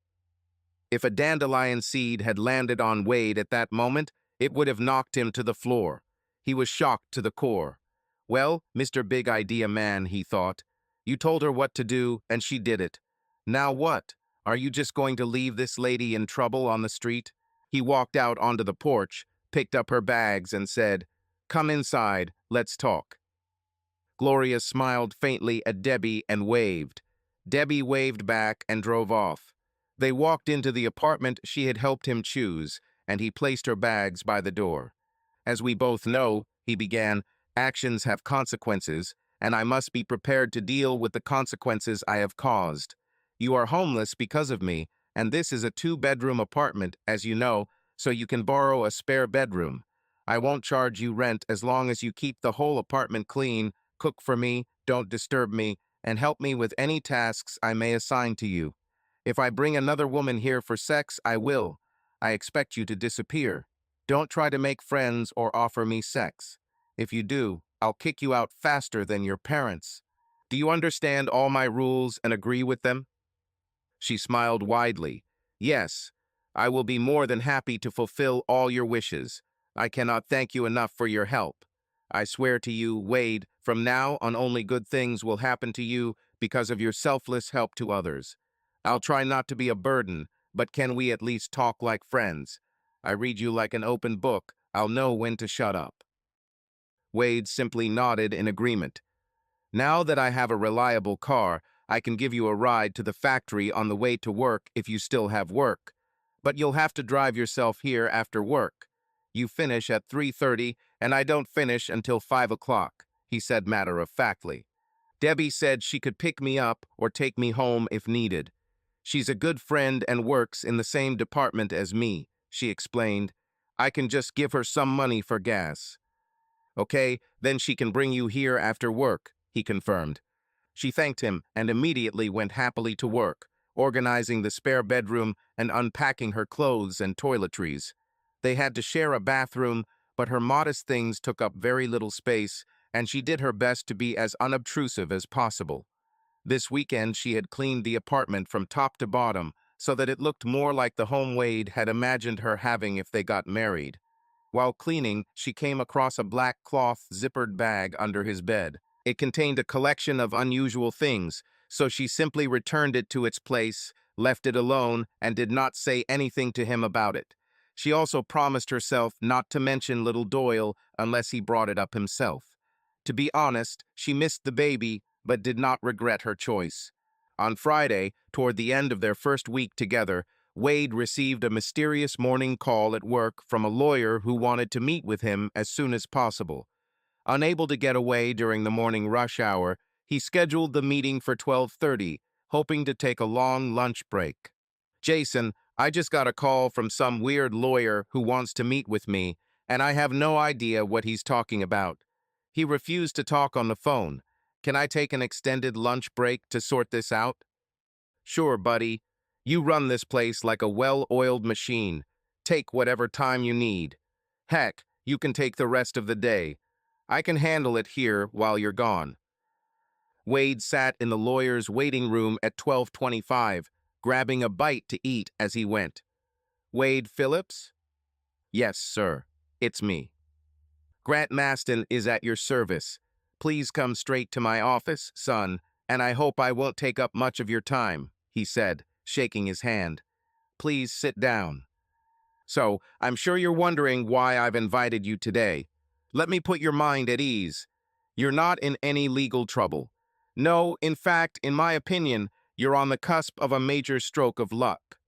If a dandelion seed had landed on Wade at that moment, it would have knocked him to the floor. He was shocked to the core. "Well, Mr. Big Idea Man," he thought, "you told her what to do, and she did it. Now what? Are you just going to leave this lady in trouble on the street?" He walked out onto the porch, picked up her bags, and said, "Come inside, let's talk." Gloria smiled faintly at Debbie and waved. Debbie waved back and drove off. They walked into the apartment she had helped him choose, and he placed her bags by the door. "As we both know," he began, "actions have consequences, and I must be prepared to deal with the consequences I have caused. You are homeless because of me, and this is a two-bedroom apartment, as you know, so you can borrow a spare bedroom. I won't charge you rent as long as you keep the whole apartment clean, cook for me, don't disturb me, and help me with any tasks I may assign to you. If I bring another woman here for sex, I will. I expect you to disappear. Don't try to make friends or offer me sex. If you do, I'll kick you out faster than your parents. Do you understand all my rules and agree with them? She smiled widely. Yes, I will be more than happy to fulfill all your wishes. I cannot thank you enough for your help. I swear to you, Wade, from now on only good things will happen to you because of your selfless help to others. I'll try not to be a burden, but can we at least talk like friends? I read you like an open book. I'll know when to shut up. Wade simply nodded in agreement. Now that I have a reliable car, I can give you a ride to the factory on the way to work if you still have work. But you'll have to drive yourself here after work. You finish at 3:30, and I don't finish until 5 o'clock, he said matter-of-factly. Debbie said she could pick me up or take me home if needed. She's a good friend and works in the same department as me, she explained. I can just give her some money for gas. Okay, then she can bring you here after work, he confirmed. She thanked him and immediately went happily to work, organizing the spare bedroom and unpacking her clothes and toiletries. They had to share a bathroom, but her modest things took up very little space, and she did her best to be as unobtrusive as possible. This weekend she had cleaned the apartment from top to bottom so that it looked more like the home Wade had imagined her having if they got married. While cleaning, she came across a black cloth zippered bag under his bed. It contained a collection of unusual things, so she simply returned it to its place, left it alone, and did not say anything to him about it. She also promised herself not to mention little Doyle unless he brought it up himself. To be honest, she missed the baby, but did not regret her choice. On Friday, toward the end of their first week together, Wade received a mysterious morning call at work from a lawyer who wanted to meet with him as soon as possible. Unable to get away during the morning rush hour, he scheduled the meeting for 12:30, hoping to take a long lunch break. Jason, I just got a call from some weird lawyer who wants to meet with me, and I have no idea what he's talking about. He refused to talk on the phone. Can I take an extended lunch break to sort this out? Sure, buddy. You run this place like a well-oiled machine. Take whatever time you need. Heck, you can take the rest of the day. I can handle it here while you're gone. Wade sat in the lawyer's waiting room at 12:25, grabbing a bite to eat as he went. Wade Phillips? Yes, sir. It's me. Grant Maston is at your service. Please come straight to my office, son, and I hope I won't take up much of your time, he said, shaking his hand. Please sit down. So, I'm sure you're wondering why I've invited you today. Let me put your mind at ease. You're not in any legal trouble. No, in fact, in my opinion, you're on the cusp of a major stroke of luck.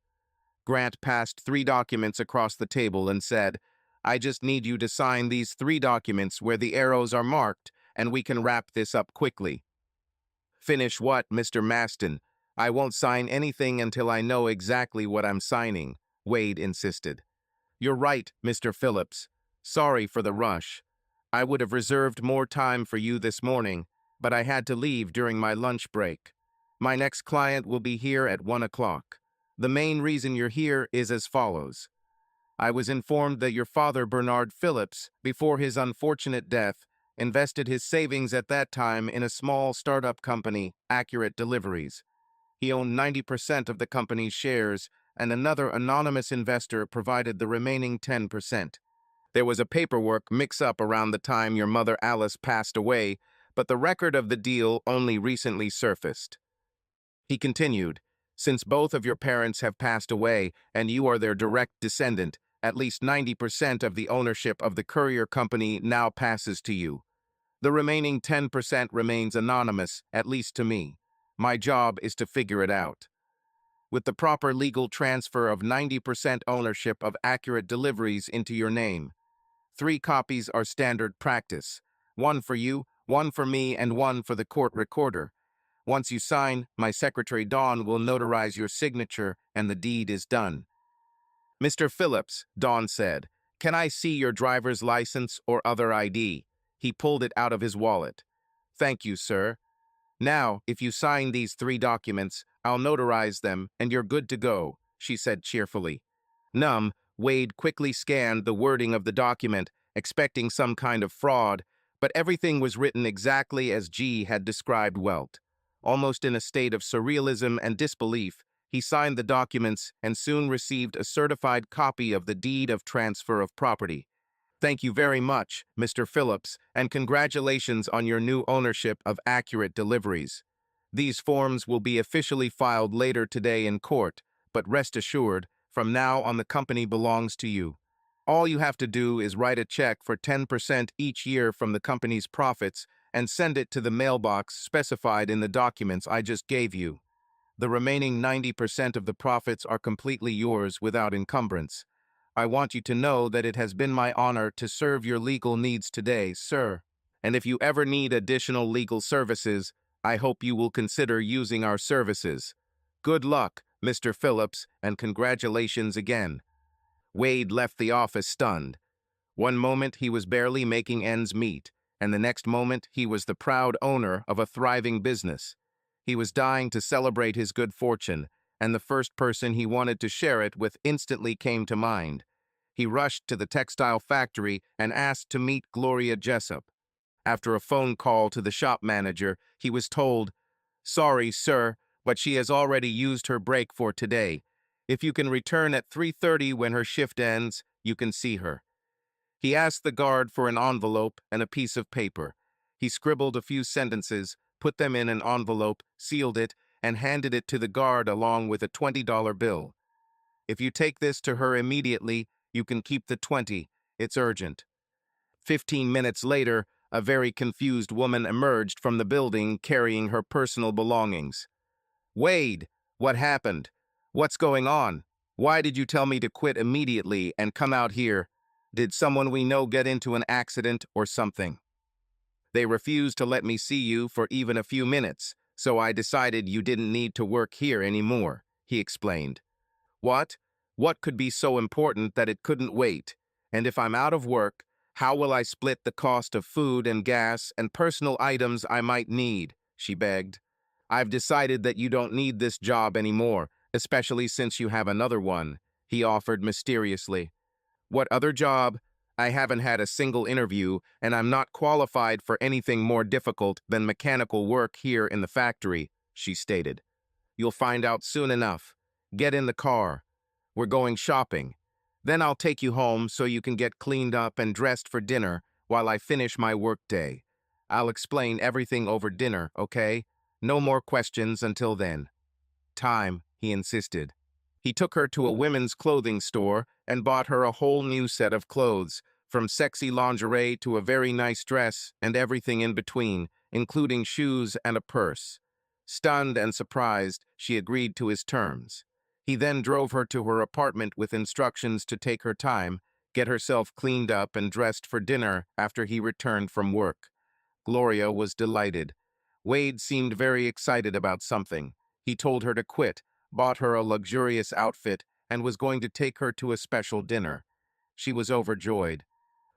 Grant passed 3 documents across the table and said, I just need you to sign these 3 documents where the arrows are marked, and we can wrap this up quickly. Finish what, Mr. Maston? I won't sign anything until I know exactly what I'm signing, Wade insisted. You're right, Mr. Phillips. Sorry for the rush. I would have reserved more time for you this morning, but I had to leave during my lunch break. My next client will be here at 1 o'clock. The main reason you're here is as follows. I was informed that your father, Bernard Phillips, before his unfortunate death, invested his savings at that time in a small startup company, Accurate Deliveries. He owned 90% of the company's shares, and another anonymous investor provided the remaining 10%. There was a paperwork mix-up around the time your mother Alice passed away, but the record of the deal only recently surfaced. He continued, since both of your parents have passed away and you are their direct descendant, at least 90% of the ownership of the courier company now passes to you. The remaining 10% remains anonymous, at least to me. My job is to figure it out. With the proper legal transfer of 90% ownership of Accurate Deliveries into your name, 3 copies are standard practice. 1 for you, One for me and one for the court recorder. Once you sign, my secretary Dawn will notarize your signature and the deed is done. Mr. Phillips, Dawn said, can I see your driver's license or other ID? He pulled it out of his wallet. Thank you, sir. Now, if you sign these 3 documents, I'll notarize them and you're good to go, she said cheerfully. Numb, Wade quickly scanned the wording of the document, expecting some kind of fraud, but everything was written exactly as G had described Welt. Almost in a state of surrealism and disbelief, he signed the documents and soon received a certified copy of the deed of transfer of property. Thank you very much, Mr. Phillips, and congratulations on your new ownership of Accurate Deliveries. These forms will be officially filed later today in court, but rest assured, from now on the company belongs to you. All you have to do is write a check for 10% each year from the company's profits and send it to the mailbox specified in the documents I just gave you. The remaining 90% of the profits are completely yours without encumbrance. I want you to know that it has been my honor to serve your legal needs today, sir. And if you ever need additional legal services, I hope you will consider using our services. Good luck, Mr. Phillips, and congratulations again. Wade left the office stunned. One moment he was barely making ends meet, and the next moment he was the proud owner of a thriving business. He was dying to celebrate his good fortune, and the first person he wanted to share it with instantly came to mind. He rushed to the textile factory and asked to meet Gloria Jessup. After a phone call to the shop manager, he was told, "Sorry, sir, but she has already used her break for today. If you can return at 3:30 when her shift ends, you can see her." He asked the guard for an envelope and a piece of paper. He scribbled a few sentences, put them in an envelope, sealed it, and handed it to the guard along with a $20 bill. "If you take this to her immediately, you can keep the 20. It's urgent." 15 minutes later, a very confused woman emerged from the building carrying her personal belongings. "Wade, what happened? What's going on? Why did you tell me to quit immediately and come out here? Did someone we know get into an accident or something?" "They refused to let me see you for even a few minutes, so I decided you didn't need to work here anymore," he explained. "What? What could be so important that it couldn't wait? And if I'm out of work, how will I split the cost of food and gas and personal items I might need?" she begged. "I've decided that you don't need this job anymore, especially since you have another one," he offered mysteriously. "What other job? I haven't had a single interview, and I'm not qualified for anything more difficult than mechanical work here in the factory," she stated. "You'll find out soon enough. Get in the car. We're going shopping. Then I'll take you home so you can get cleaned up and dressed for dinner while I finish my workday. I'll explain everything over dinner, okay? No more questions until then." "Time," he insisted. He took her to a women's clothing store and bought her a whole new set of clothes, from sexy lingerie to a very nice dress and everything in between, including shoes and a purse. Stunned and surprised, she agreed to his terms. He then drove her to her apartment with instructions to take her time, get herself cleaned up and dressed for dinner after he returned from work. Gloria was delighted. Wade seemed very excited about something. He told her to quit, bought her a luxurious outfit, and was going to take her to a special dinner. She was overjoyed.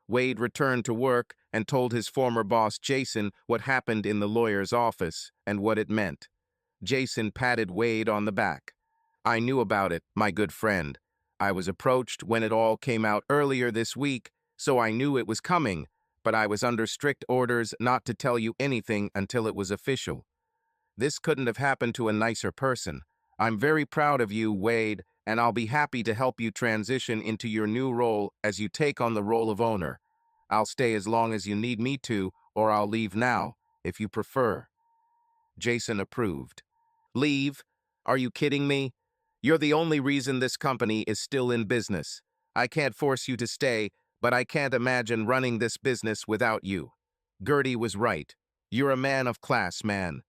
Wade returned to work and told his former boss, Jason, what happened in the lawyer's office and what it meant. Jason patted Wade on the back. "I knew about it, my good friend. I was approached when it all came out earlier this week, so I knew it was coming, but I was under strict orders not to tell you anything until it was official. This couldn't have happened to a nicer person. I'm very proud of you, Wade, and I'll be happy to help you transition into your new role as you take on the role of owner. I'll stay as long as you need me to, or I'll leave now, if you prefer." Jason approved. "Leave? Are you kidding me? You're the only reason this company is still in business. I can't force you to stay, but I can't imagine running this business without you." Gertie was right. "You're a man of class, man.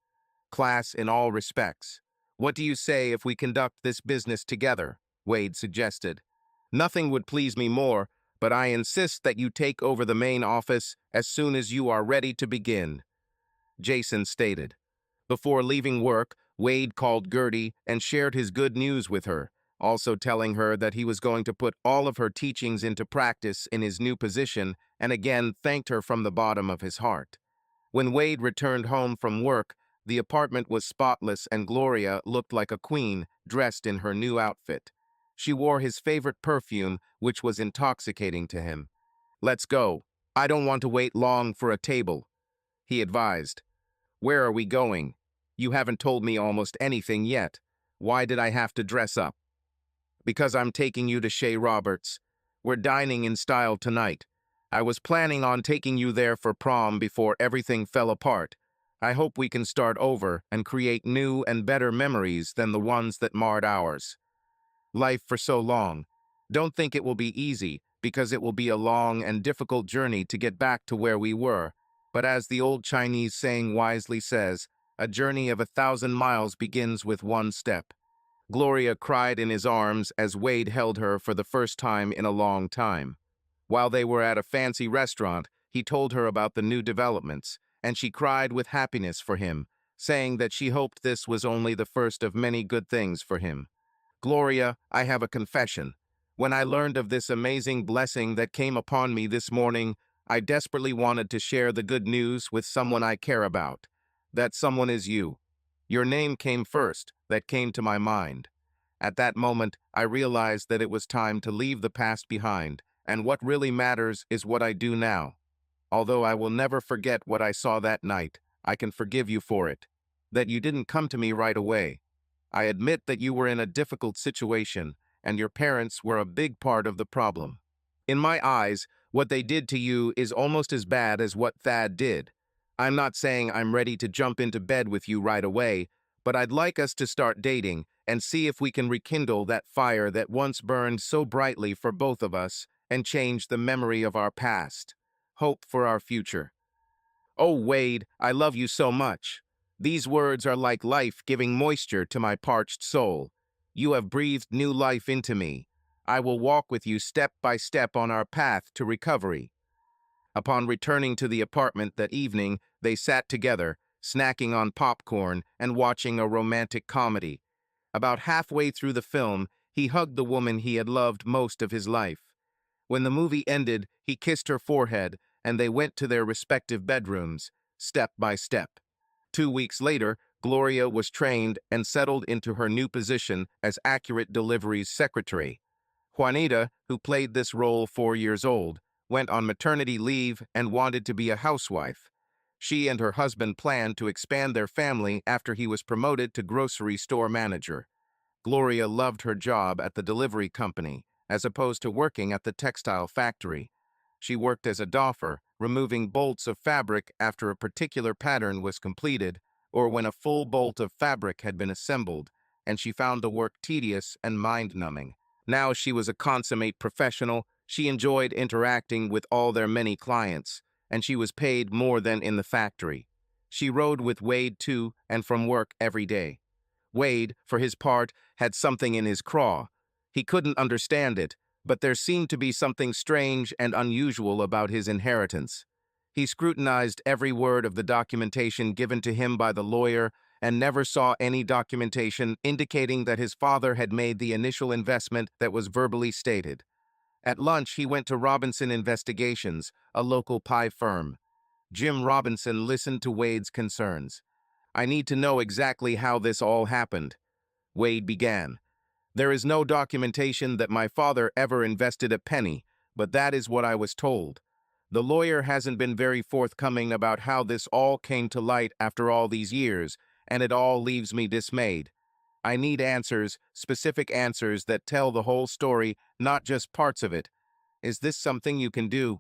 Class in all respects. What do you say if we conduct this business together?" Wade suggested. "Nothing would please me more, but I insist that you take over the main office as soon as you are ready to begin. Jason stated. Before leaving work, Wade called Gertie and shared his good news with her, also telling her that he was going to put all of her teachings into practice in his new position and again thanked her from the bottom of his heart. When Wade returned home from work, the apartment was spotless and Gloria looked like a queen dressed in her new outfit. She wore his favorite perfume, which was intoxicating to him. "Let's go. I don't want to wait long for a table," he advised. "Where are we going? You haven't told me almost anything yet. Why did I have to dress up?" "Because I'm taking you to Shea Roberts. We're dining in style tonight. I was planning on taking you there for prom before everything fell apart. I hope we can start over and create new and better memories than the ones that marred ours. Life for so long. Don't think it will be easy, because it will be a long and difficult journey to get back to where we were. But as the old Chinese saying wisely says, a journey of 1,000 miles begins with one step." Gloria cried in his arms as Wade held her for the first time in a long time. While they were at a fancy restaurant, he told her about the new developments, and she cried with happiness for him, saying that she hoped this was only the first of many good things for him. "Gloria, I have a confession. When I learned of this amazing blessing that came upon me this morning, I desperately wanted to share the good news with someone I care about. That someone is you. Your name came first, that came to my mind. At that moment, I realized that it was time to leave the past behind, and what really matters is what I do now. Although I will never forget what I saw that night, I can forgive you for it. That you didn't come to me right away. I admit that you were in a difficult situation, and your parents were a big part of the problem. In my eyes, what they did to you is almost as bad as what Thad did. I'm not saying I'm ready to jump into bed with you right away, but I'd like us to start dating and see if we can rekindle that fire that once burned so brightly for both of us and change the memory of our past. Hope for our future. Oh, Wade, I love you so much. These words are like life giving moisture to my parched soul. You have breathed new life into me. I will walk with you step by step on our path to recovery. Upon returning to the apartment that evening, they sat together, snacking on popcorn and watching a romantic comedy. About halfway through the film, he hugged the woman he had loved most of his life. When the movie ended, he kissed her forehead, and they went to their respective bedrooms, step by step. 2 weeks later, Gloria was trained and settled into her new position as Accurate Delivery's secretary. Juanita, who played this role 4 years old, went on maternity leave and wanted to be a housewife. She and her husband planned to expand their family after he was promoted to grocery store manager. Gloria loved her job at the delivery company, as opposed to working at the textile factory. She worked as a doffer, removing bolts of fabric after a particular pattern was completed, or when a full bolt of fabric had been assembled, and she found the work tedious and mind-numbing. Now she was a consummate professional. She enjoyed interacting with all their many clients, and she was paid more than in the factory. She rode with Wade to and from work every day. Wade, for his part, had something in his craw. He couldn't understand it, but there seemed to be something strange and unusual about his inheritance. He scrutinized every word of the documentation given to him by the lawyer and never saw any documentation indicating that his father had made the initial investment that was verbally stated. At lunch, he went to Robinson Investigations, a local pie firm. Jim Robinson listened to Wade's concerns. "I need to know exactly how this all happened," Wade began. "There is no documentation that my father ever invested a penny, but that is what I was told. The lawyer hasn't been very forthcoming about how this all came to light after all these years, and it all leaves me dismayed. I need answers, specific answers that tell the whole story, not just parts of it. Is this something you can do?"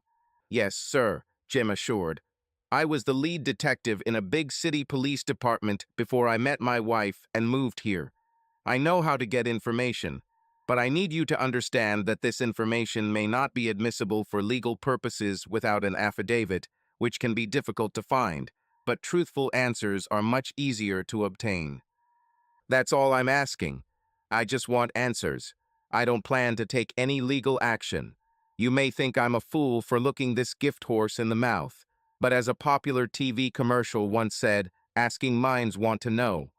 "Yes, sir," Jim assured. "I was the lead detective in a big city police department before I met my wife and moved here. I know how to get information, but I need you to understand that this information may not be admissible for legal purposes without an affidavit, which can be difficult to find, but truthful answers are much easier to obtain. That's all I'm asking. I just want answers. I don't plan to take any legal action. You may think I'm a fool for looking this gift horse in the mouth, But as a popular TV commercial once said, asking minds want to know.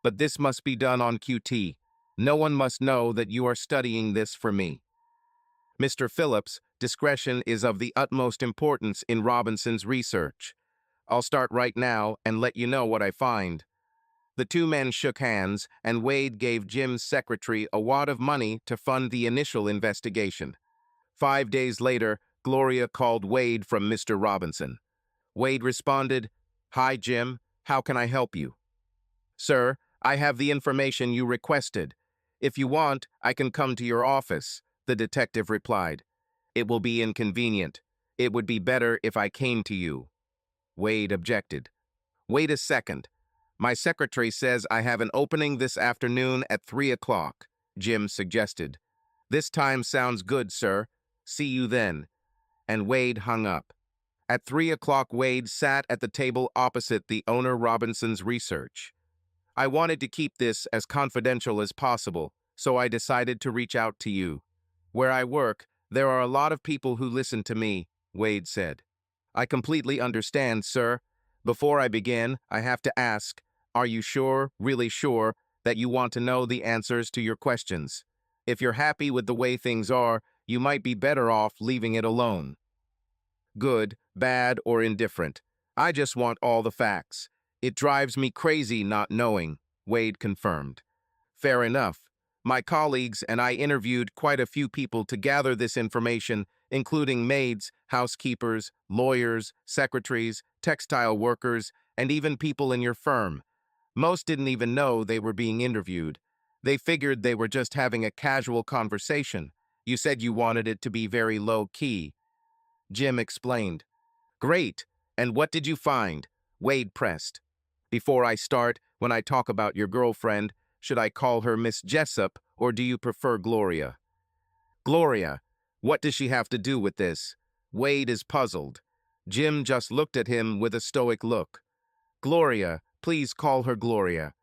But this must be done on QT. No one must know that you are studying this for me. Mr. Phillips, discretion is of the utmost importance in Robinson's research. I'll start right now and let you know what I find. The two men shook hands, and Wade gave Jim's secretary a wad of money to fund the initial investigation. 5 days later, Gloria called Wade from Mr. Robinson. Wade responded, "Hi, Jim. How can I help you?" "Sir, I have the information you requested. If you want, I can come to your office," the detective replied. "It will be inconvenient. It would be better if I came to you." Wade objected. "Wait a second. My secretary says I have an opening this afternoon at 3 o'clock, Jim suggested. "This time sounds good, sir. See you then." And Wade hung up. At 3 o'clock, Wade sat at the table opposite the owner Robinson's research. "I wanted to keep this as confidential as possible, so I decided to reach out to you. Where I work, there are a lot of people who listen to me," Wade said. "I completely understand, sir. Before I begin, I have to ask, are you sure, really sure, that you want to know the answers to your questions? If you're happy with the way things are, you might be better off leaving it alone." "Good, bad, or indifferent. I just want all the facts. It drives me crazy not knowing," Wade confirmed. "Fair enough. My colleagues and I interviewed quite a few people to gather this information, including maids, housekeepers, lawyers, secretaries, textile workers, and even people in your firm. Most didn't even know they were being interviewed. They figured they were just having a casual conversation. You said you wanted it to be very low-key," Jim explained. "Great. And what did you find?" Wade pressed. "Before I start, when I talk about your girlfriend, should I call her Miss Jessup, or do you prefer Gloria?" "Gloria. What does she have to do with this?" Wade is puzzled. Jim just looked at him with a stoic look. "Gloria. Please call her Gloria."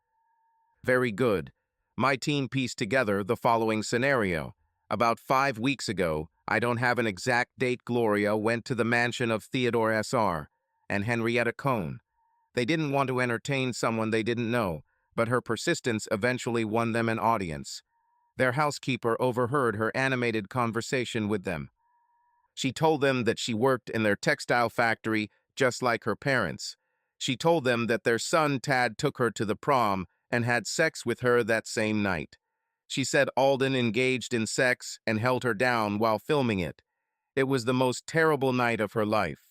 "Very good. My team pieced together the following scenario. About 5 weeks ago, I don't have an exact date, Gloria went to the mansion of Theodore S.R. and Henrietta Cohn. They didn't want to entertain someone they didn't know, but her persistence eventually won them an audience. Their housekeeper overheard her animated conversation with them. She told them that she worked in their textile factory just like her parents. She told them that their son Tad took her to the prom and had sex with her that same night. She said Alden engaged in sex and held her down while filming it. It was the most terrible night of her life.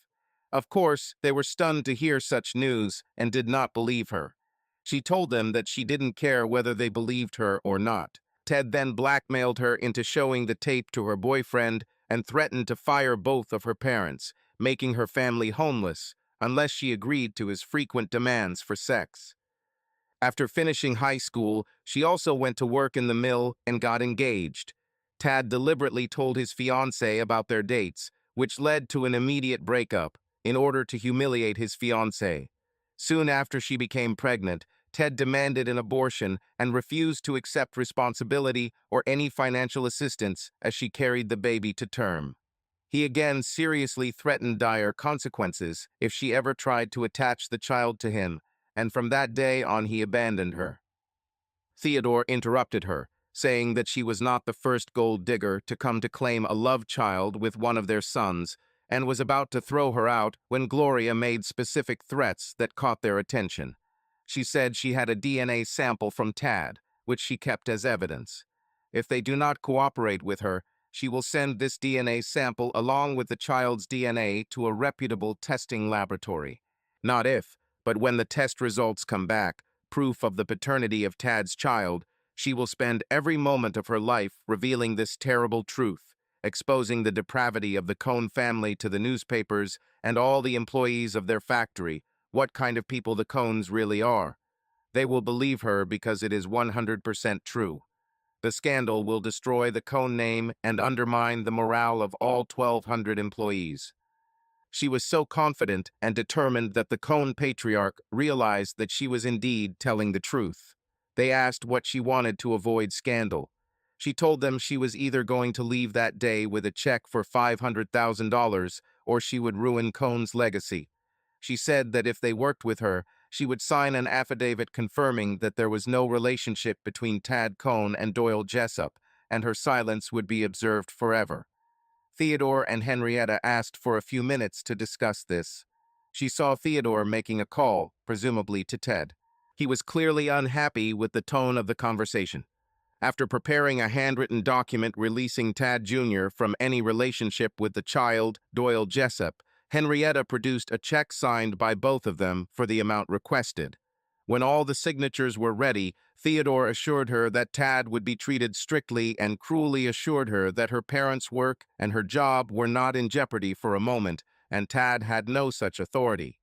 Of course, they were stunned to hear such news and did not believe her. She told them that she didn't care whether they believed her or not. Ted then blackmailed her into showing the tape to her boyfriend and threatened to fire both of her parents, making her family homeless unless she agreed to his frequent demands for sex. After finishing high school, she also went to work in the mill and got engaged. Tad deliberately told his fiancée about their dates, which led to an immediate breakup, in order to humiliate his fiancée. Soon after she became pregnant, Ted demanded an abortion and refused to accept responsibility or any financial assistance as she carried the baby to term. He again seriously threatened dire consequences if she ever tried to attach the child to him, and from that day on he abandoned her. Theodore interrupted her, saying that she was not the first gold digger to come to claim a love child with one of their sons, and was about to throw her out when Gloria made specific threats that caught their attention. She said she had a DNA sample from Tad, which she kept as evidence. If they do not cooperate with her, she will send this DNA sample along with the child's DNA to a reputable testing laboratory. Not if, but when the test results come back, proof of the paternity of Tad's child, she will spend every moment of her life revealing this terrible truth, exposing the depravity of the Cohn family to the newspapers and all the employees of their factory, what kind of people the Cohns really are. They will believe her because it is 100% true. The scandal will destroy the Cohn name and undermine the morale of all 1,200 employees. She was so confident and determined that the Cohn patriarch realized that she was indeed telling the truth. They asked what she wanted to avoid scandal. She told them she was either going to leave that day with a check for $500,000 or she would ruin Cohn's legacy. She said that if they worked with her, she would sign an affidavit confirming that there was no relationship between Tad Cohn and Doyle Jessup, and her silence would be observed forever. Theodore and Henrietta asked for a few minutes to discuss this. She saw Theodore making a call, presumably to Ted. He was clearly unhappy with the tone of the conversation. After preparing a handwritten document releasing Tad Jr. from any relationship with the child, Doyle Jessup, Henrietta produced a check signed by both of them for the amount requested. When all the signatures were ready, Theodore assured her that Tad would be treated strictly and cruelly assured her that her parents' work and her job were not in jeopardy for a moment, and Tad had no such authority.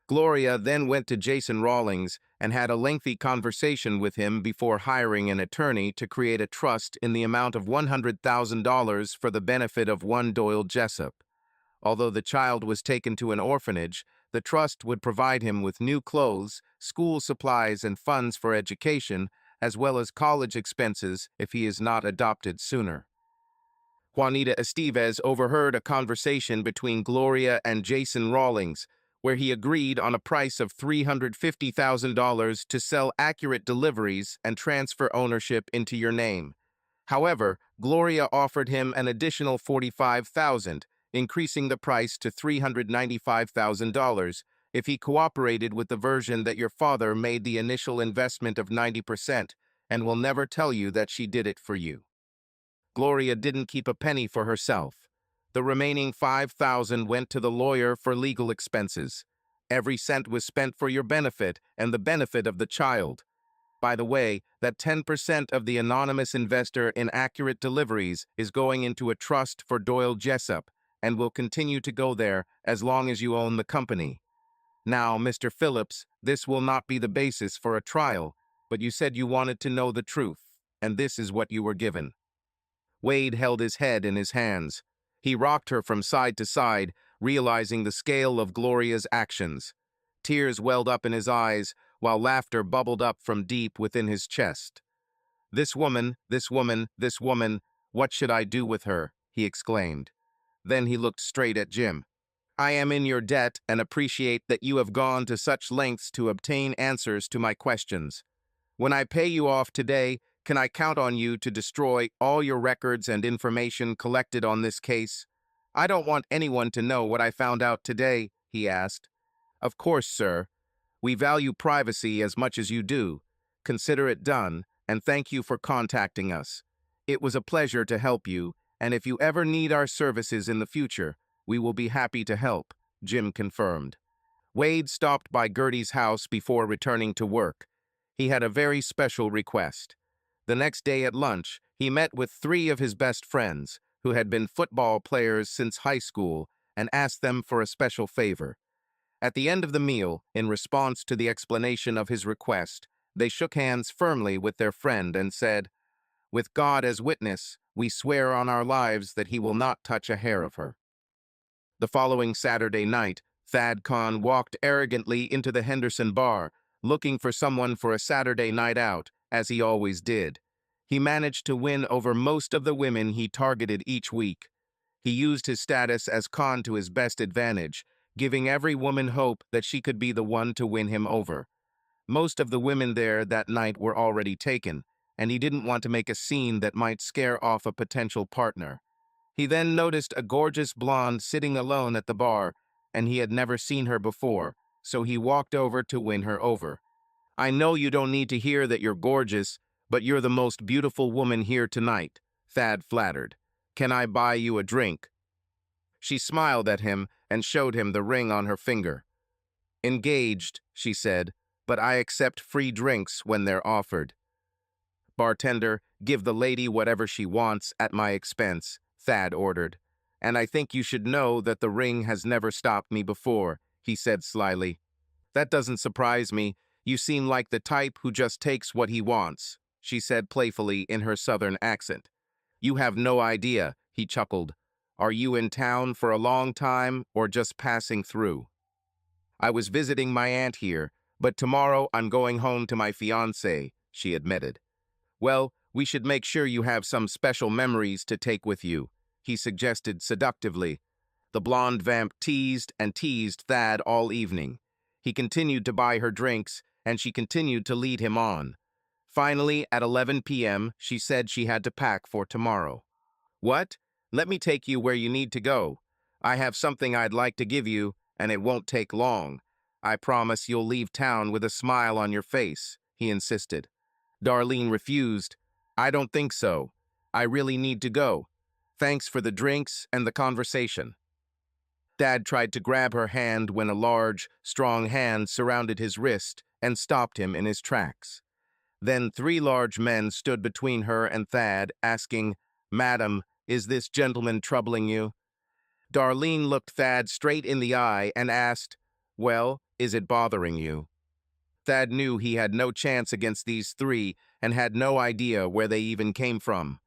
Gloria then went to Jason Rawlings and had a lengthy conversation with him before hiring an attorney to create a trust in the amount of $100,000 for the benefit of one Doyle Jessup. Although the child was taken to an orphanage, the trust would provide him with new clothes, school supplies, and funds for education, as well as college expenses if he is not adopted sooner. Juanita Estevez overheard a conversation between Gloria and Jason Rawlings, where he agreed on a price of $350,000 to sell accurate deliveries and transfer ownership into your name. However, Gloria offered him an additional $45,000, increasing the price to $395,000 if he cooperated with the version that your father made the initial investment of 90% and will never tell you that she did it for you. Gloria didn't keep a penny for herself. The remaining $5,000 went to the lawyer for legal expenses. Every cent was spent for your benefit and the benefit of the child. By the way, that 10% of the anonymous investor in accurate deliveries is going into a trust for Doyle Jessup and will continue to go there as long as you own the company. Now, Mr. Phillips, this will not be the basis for a trial, but you said you wanted to know the truth, and this is what you were given. Wade held his head in his hands. He rocked her from side to side, realizing the scale of Gloria's actions. Tears welled up in his eyes, while laughter bubbled up from deep within his chest. This woman, what should I do with her?" he exclaimed. Then he looked straight at Jim. "I am in your debt and appreciate that you have gone to such lengths to obtain answers to my questions. When I pay you off today, can I count on you to destroy all your records and information collected on this case? I don't want anyone to know what I found out today," he asked. "Of course, sir. We value privacy as much as you do. Consider it done, and thank you for contacting us. It was a pleasure to help you, and if you ever need our services in the future, we will be happy to help," Jim confirmed. Wade stopped by Gertie's house before returning to work. He had a very special request. The next day at lunch, he met with 3 of his best friends, who had been football players since high school, and asked them for a special favor. At the end of the meal, in response to the explanation of his request, they shook hands firmly with their friend and said, "With God as witness, we swear on our lives that he will not touch a hair of her." The following Saturday night, Thad Cohn walked arrogantly into the Henderson bar, looking for someone for a Saturday night out, as he always did. He managed to win over most of the women he targeted each week. He used his status as Cohn to his best advantage, giving every woman hope that she could be the one to win him over. Most of the women there that night were already taken, and he didn't want to make a scene that might scare off a potential partner. He then noticed a gorgeous blonde sitting alone at the bar, and he had never seen her before, so he walked over to win her over. "I know you don't need to hear that you're gorgeous, but you're the most beautiful woman here tonight," Thad flattered. "Can I buy you a drink?" She smiled at him and showed him the ring on her finger. "Engaged," she said, "but I accept free drinks when they're offered." "Bartender, give the lady whatever she wants at my expense," Thad ordered. "And I think you should know that the ring has never stopped me before," he said slyly. "That doesn't surprise me. You seem like the type who just takes what he wants," she said playfully in her southern accent. "You have no idea," he chuckled. "Are you in town for a long time or just passing through?" "I was visiting my aunt here, but tomorrow I'm going home to my fiancé," she admitted. "Well, we should make sure you have some special memories to take with you," he suggested seductively. The blonde vamp teased and teased Thad all evening. He continued to buy her drinks, and she continued to lead him on. Finally, at 11 p.m., she said she had to pack for tomorrow. "What? Let me take you where you need to go. I have something I'd like to give you, and it won't take long. I promise you'll leave town with a smile on your face," he insisted. Darlene refused. "I don't think so. I really need to go. Thanks for the drinks and the conversation." Dad tried to grab her hand when a large, strong hand surrounded his wrist and stopped him in his tracks. Then 3 large men stood between her and Thad, asking, "Madam, is this gentleman troubling you?" Darlene looked Thad straight in the eye and asked, "Well, is it bothering you?" Thad knew he had no chance against these 3 and had no idea where they even came from.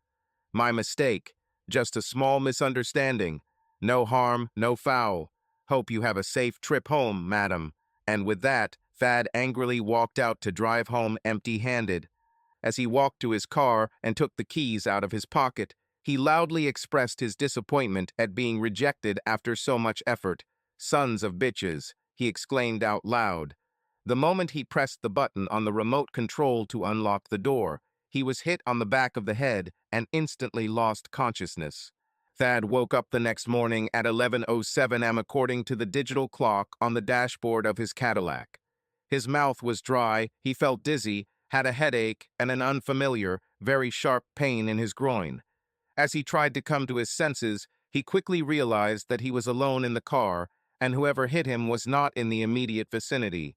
"My mistake. Just a small misunderstanding. No harm, no foul. Hope you have a safe trip home, madam." And with that, Thad angrily walked out to drive home empty-handed. As he walked to his car and took the keys out of his pocket, he loudly expressed his disappointment at being rejected after so much effort. "Sons of bitches," he exclaimed out loud. The moment he pressed the button on the remote control to unlock the door, he was hit on the back of the head and instantly lost consciousness. Thad woke up the next morning at 11:07 am according to the digital clock on the dashboard of his Cadillac. His mouth was dry, he felt dizzy, had a headache, and an unfamiliar, very sharp pain in his groin. As he tried to come to his senses, he quickly realized that he was alone in the car, and whoever hit him was not in the immediate vicinity.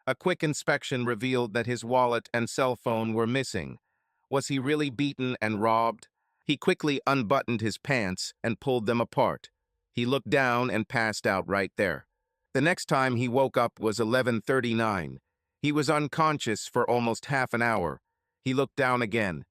A quick inspection revealed that his wallet and cell phone were missing. Was he really beaten and robbed? He quickly unbuttoned his pants and pulled them apart. He looked down and passed out right there. The next time he woke up was 11:39. He was unconscious for almost half an hour. He looked down again.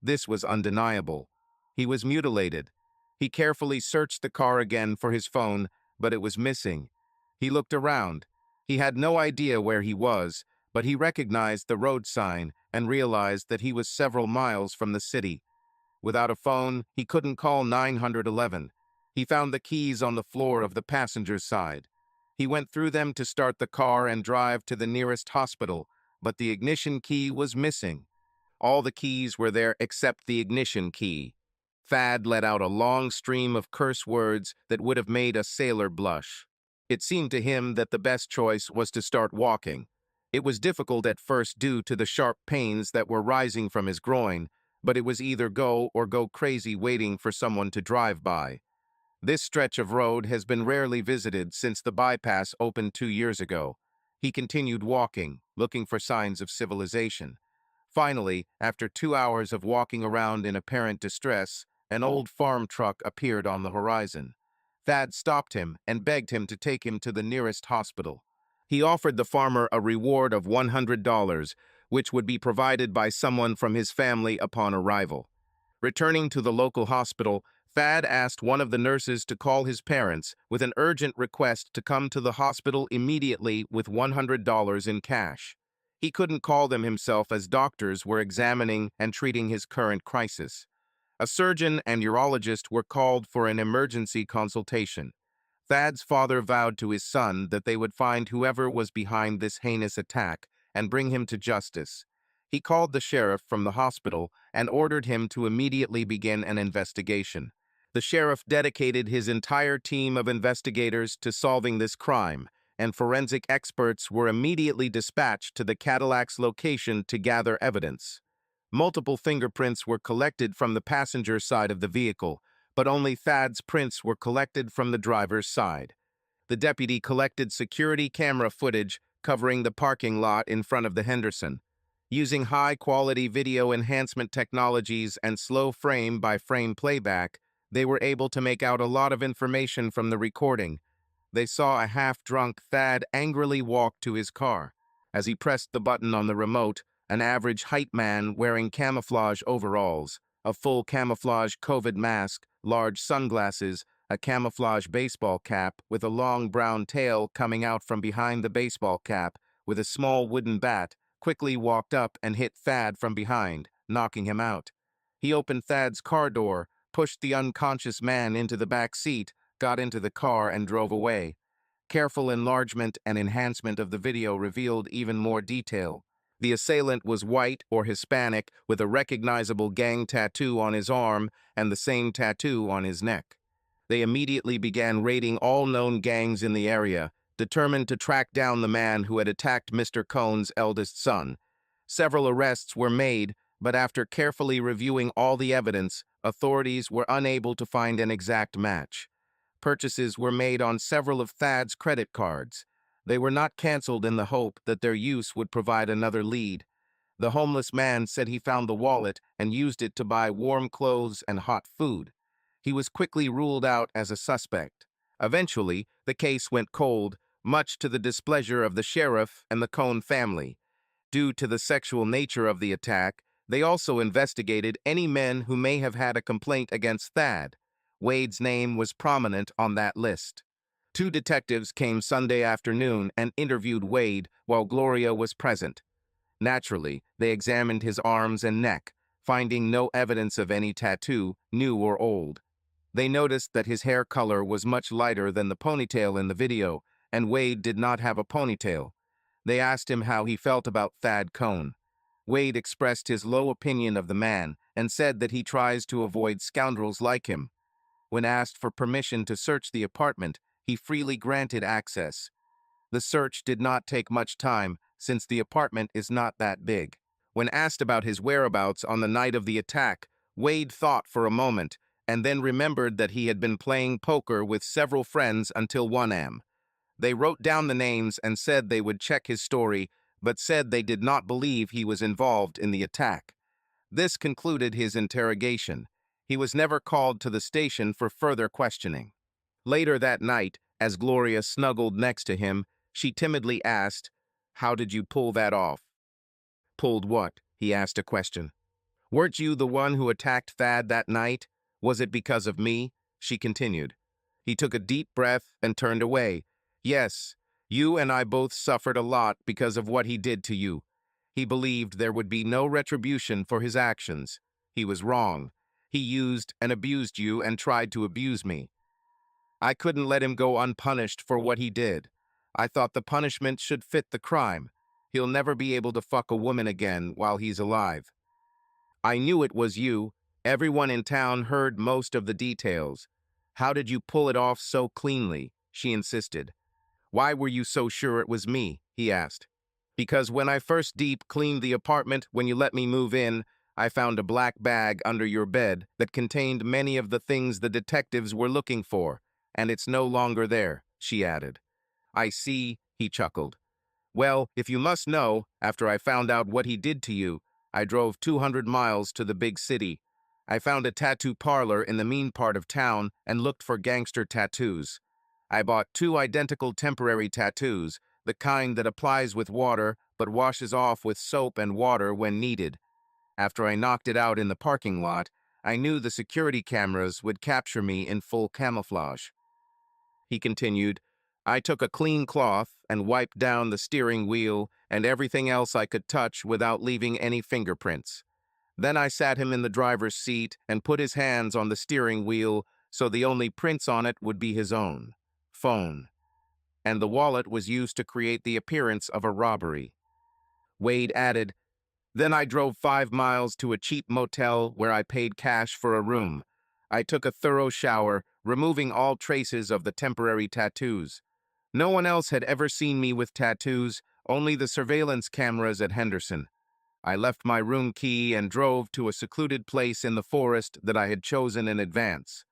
This was undeniable. He was mutilated. He carefully searched the car again for his phone, but it was missing. He looked around. He had no idea where he was, but he recognized the road sign and realized that he was several miles from the city. Without a phone, he couldn't call 911. He found the keys on the floor of the passenger's side. He went through them to start the car and drive to the nearest hospital, but the ignition key was missing. All the keys were there except the ignition key. Thad let out a long stream of curse words that would have made a sailor blush. It seemed to him that the best choice was to start walking. It was difficult at first due to the sharp pains that were rising from his groin, but it was either go or go crazy waiting for someone to drive by. This stretch of road has been rarely visited since the bypass opened 2 years ago. He continued walking, looking for signs of civilization. Finally, after 2 hours of walking around in apparent distress, an old farm truck appeared on the horizon. Thad stopped him and begged him to take him to the nearest hospital. He offered the farmer a reward of $100, which would be provided by someone from his family upon arrival. Returning to the local hospital, Thad asked one of the nurses to call his parents with an urgent request to come to the hospital immediately with $100 in cash. He couldn't call them himself as doctors were examining and treating his current crisis. A surgeon and urologist were called for an emergency consultation. Thad's father vowed to his son that they would find whoever was behind this heinous attack and bring him to justice. He called the sheriff from the hospital and ordered him to immediately begin an investigation. The sheriff dedicated his entire team of investigators to solving this crime, and forensic experts were immediately dispatched to the Cadillac's location to gather evidence. Multiple fingerprints were collected from the passenger side of the vehicle, but only Thad's prints were collected from the driver's side. The deputy collected security camera footage covering the parking lot in front of the Henderson. Using high-quality video enhancement technologies and slow frame-by-frame playback, they were able to make out a lot of information from the recording. They saw a half-drunk Thad angrily walk to his car. As he pressed the button on the remote, an average height man wearing camouflage overalls, a full camouflage COVID mask, large sunglasses, a camouflage baseball cap with a long brown tail coming out from behind the baseball cap, with a small wooden bat, quickly walked up and hit Thad from behind, knocking him out. He opened Thad's car door, pushed the unconscious man into the back seat, got into the car and drove away. Careful enlargement and enhancement of the video revealed even more detail. The assailant was white or Hispanic with a recognizable gang tattoo on his arm and the same tattoo on his neck. They immediately began raiding all known gangs in the area, determined to track down the man who had attacked Mr. Cohn's eldest son. Several arrests were made, but after carefully reviewing all the evidence, authorities were unable to find an exact match. Purchases were made on several of Thad's credit cards. They were not canceled in the hope that their use would provide another lead. The homeless man said he found the wallet and used it to buy warm clothes and hot food. He was quickly ruled out as a suspect. Eventually, the case went cold, much to the displeasure of the sheriff and the Cohn family. Due to the sexual nature of the attack, they also investigated any men who may have had a complaint against Thad. Wade's name was prominent on that list. Two detectives came Sunday afternoon and interviewed Wade while Gloria was present. Naturally, they examined his arms and neck, finding no evidence of any tattoo, new or old. They noticed that his hair color was much lighter than the ponytail in the video, and Wade did not have a ponytail. They asked him how he felt about Thad Cohn. Wade expressed his low opinion of the man and said that he tries to avoid scoundrels like him. When asked for permission to search the apartment, he freely granted access. The search did not take much time, since the apartment is not that big. When asked about his whereabouts on the night of the attack, Wade thought for a moment, and then remembered that he had been playing poker with several friends until 1 a.m. They wrote down the names and said they would check his story, but said they did not believe he was involved in the attack. This concluded his interrogation. He was never called to the station for further questioning. Later that night, as Gloria snuggled next to him, she timidly asked, "How did you pull that off?" "Pulled what?" he asked a question. "Weren't you the one who attacked Thad that night? Was it because of me?" she continued. He took a deep breath and turned away. "Yes, you and I both suffered a lot because of what he did to you. He believed there would be no retribution for his actions. He was wrong. He used and abused you and tried to abuse me. I couldn't let him go unpunished for what he did. I thought the punishment should fit the crime. He'll never be able to fuck a woman again while he's alive. I knew it was you. Everyone in town heard most of the details. How did you pull it off so cleanly?" she insisted. "Why were you so sure it was me?" he asked. "Because when I first deep cleaned the apartment when you let me move in, I found a black bag under your bed that contained many of the things the detectives were looking for, and it's no longer there," she added. "I see," he chuckled. "Well, if you must know, after I found out what he did to you, I drove 200 miles to the big city. I found a tattoo parlor in the mean part of town and looked for gangster tattoos. I bought 2 identical temporary tattoos, the kind that applies with water but washes off with soap and water when needed. After I knocked it out in the parking lot, I knew the security cameras would capture me in full camouflage." He continued, "I took a clean cloth and wiped down the steering wheel and everything else I could touch without leaving any fingerprints. Then I sat him in the driver's seat and put his hands on the steering wheel so the only prints on it would be his own phone. And the wallet was used to create the appearance of a robbery." Wade added, "Then I drove 5 miles to a cheap motel where I paid cash for a room. I took a thorough shower, removing all traces of the temporary tattoos. No one else had ever seen me with tattoos, only the surveillance cameras at Henderson. I left my room key and drove to a secluded place in the forest that I had chosen in advance.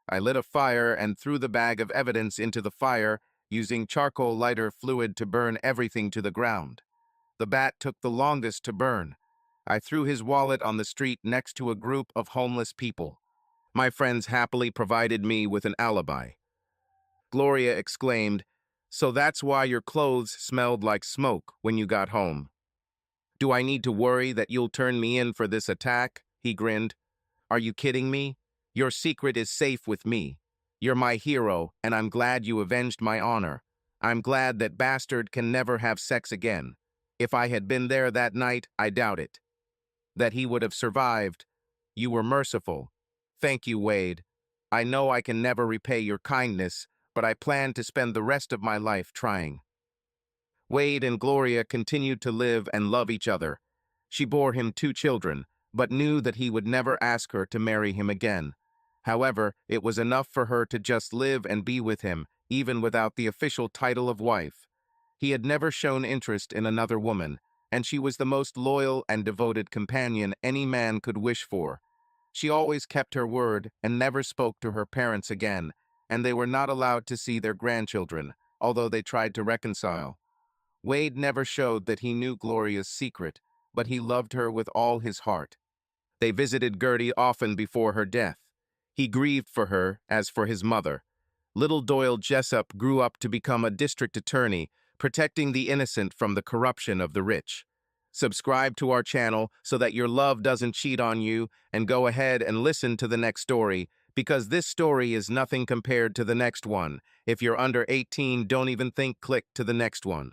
I lit a fire and threw the bag of evidence into the fire, using charcoal lighter fluid to burn everything to the ground. The bat took the longest to burn. I threw his wallet on the street next to a group of homeless people. My friends happily provided me with an alibi." Gloria exclaimed, "So that's why your clothes smelled like smoke when you got home." "Do I need to worry that you'll turn me in for this attack?" he grinned. "Are you kidding me? Your secret is safe with me. You're my hero, and I'm glad you avenged my honor. I'm glad that bastard can never have sex again. If I had been there that night, I doubt it. That he would have survived. You were merciful. Thank you, Wade." I know I can never repay your kindness, but I plan to spend the rest of my life trying. Wade and Gloria continued to live and love each other. She bore him 2 children, but knew that he would never ask her to marry him again. However, it was enough for her to just live and be with him, even without the official title of wife. He had never shown interest in another woman, and she was the most loyal and devoted companion any man could wish for. She always kept her word and never spoke to her parents again, and they were not allowed to see their grandchildren, although they tried to reconcile. Wade never showed that he knew Gloria's secret, but he loved her with all his heart. They visited Gertie often before her death. He grieved for her as for his mother. Little Doyle Jessup grew up to become a district attorney, protecting the innocent from the corruption of the rich. Subscribe to our channel so that your love doesn't cheat on you, and go ahead and listen to the next story, because this story is nothing compared to the next one. If you're under 18, don't even think click to the next one.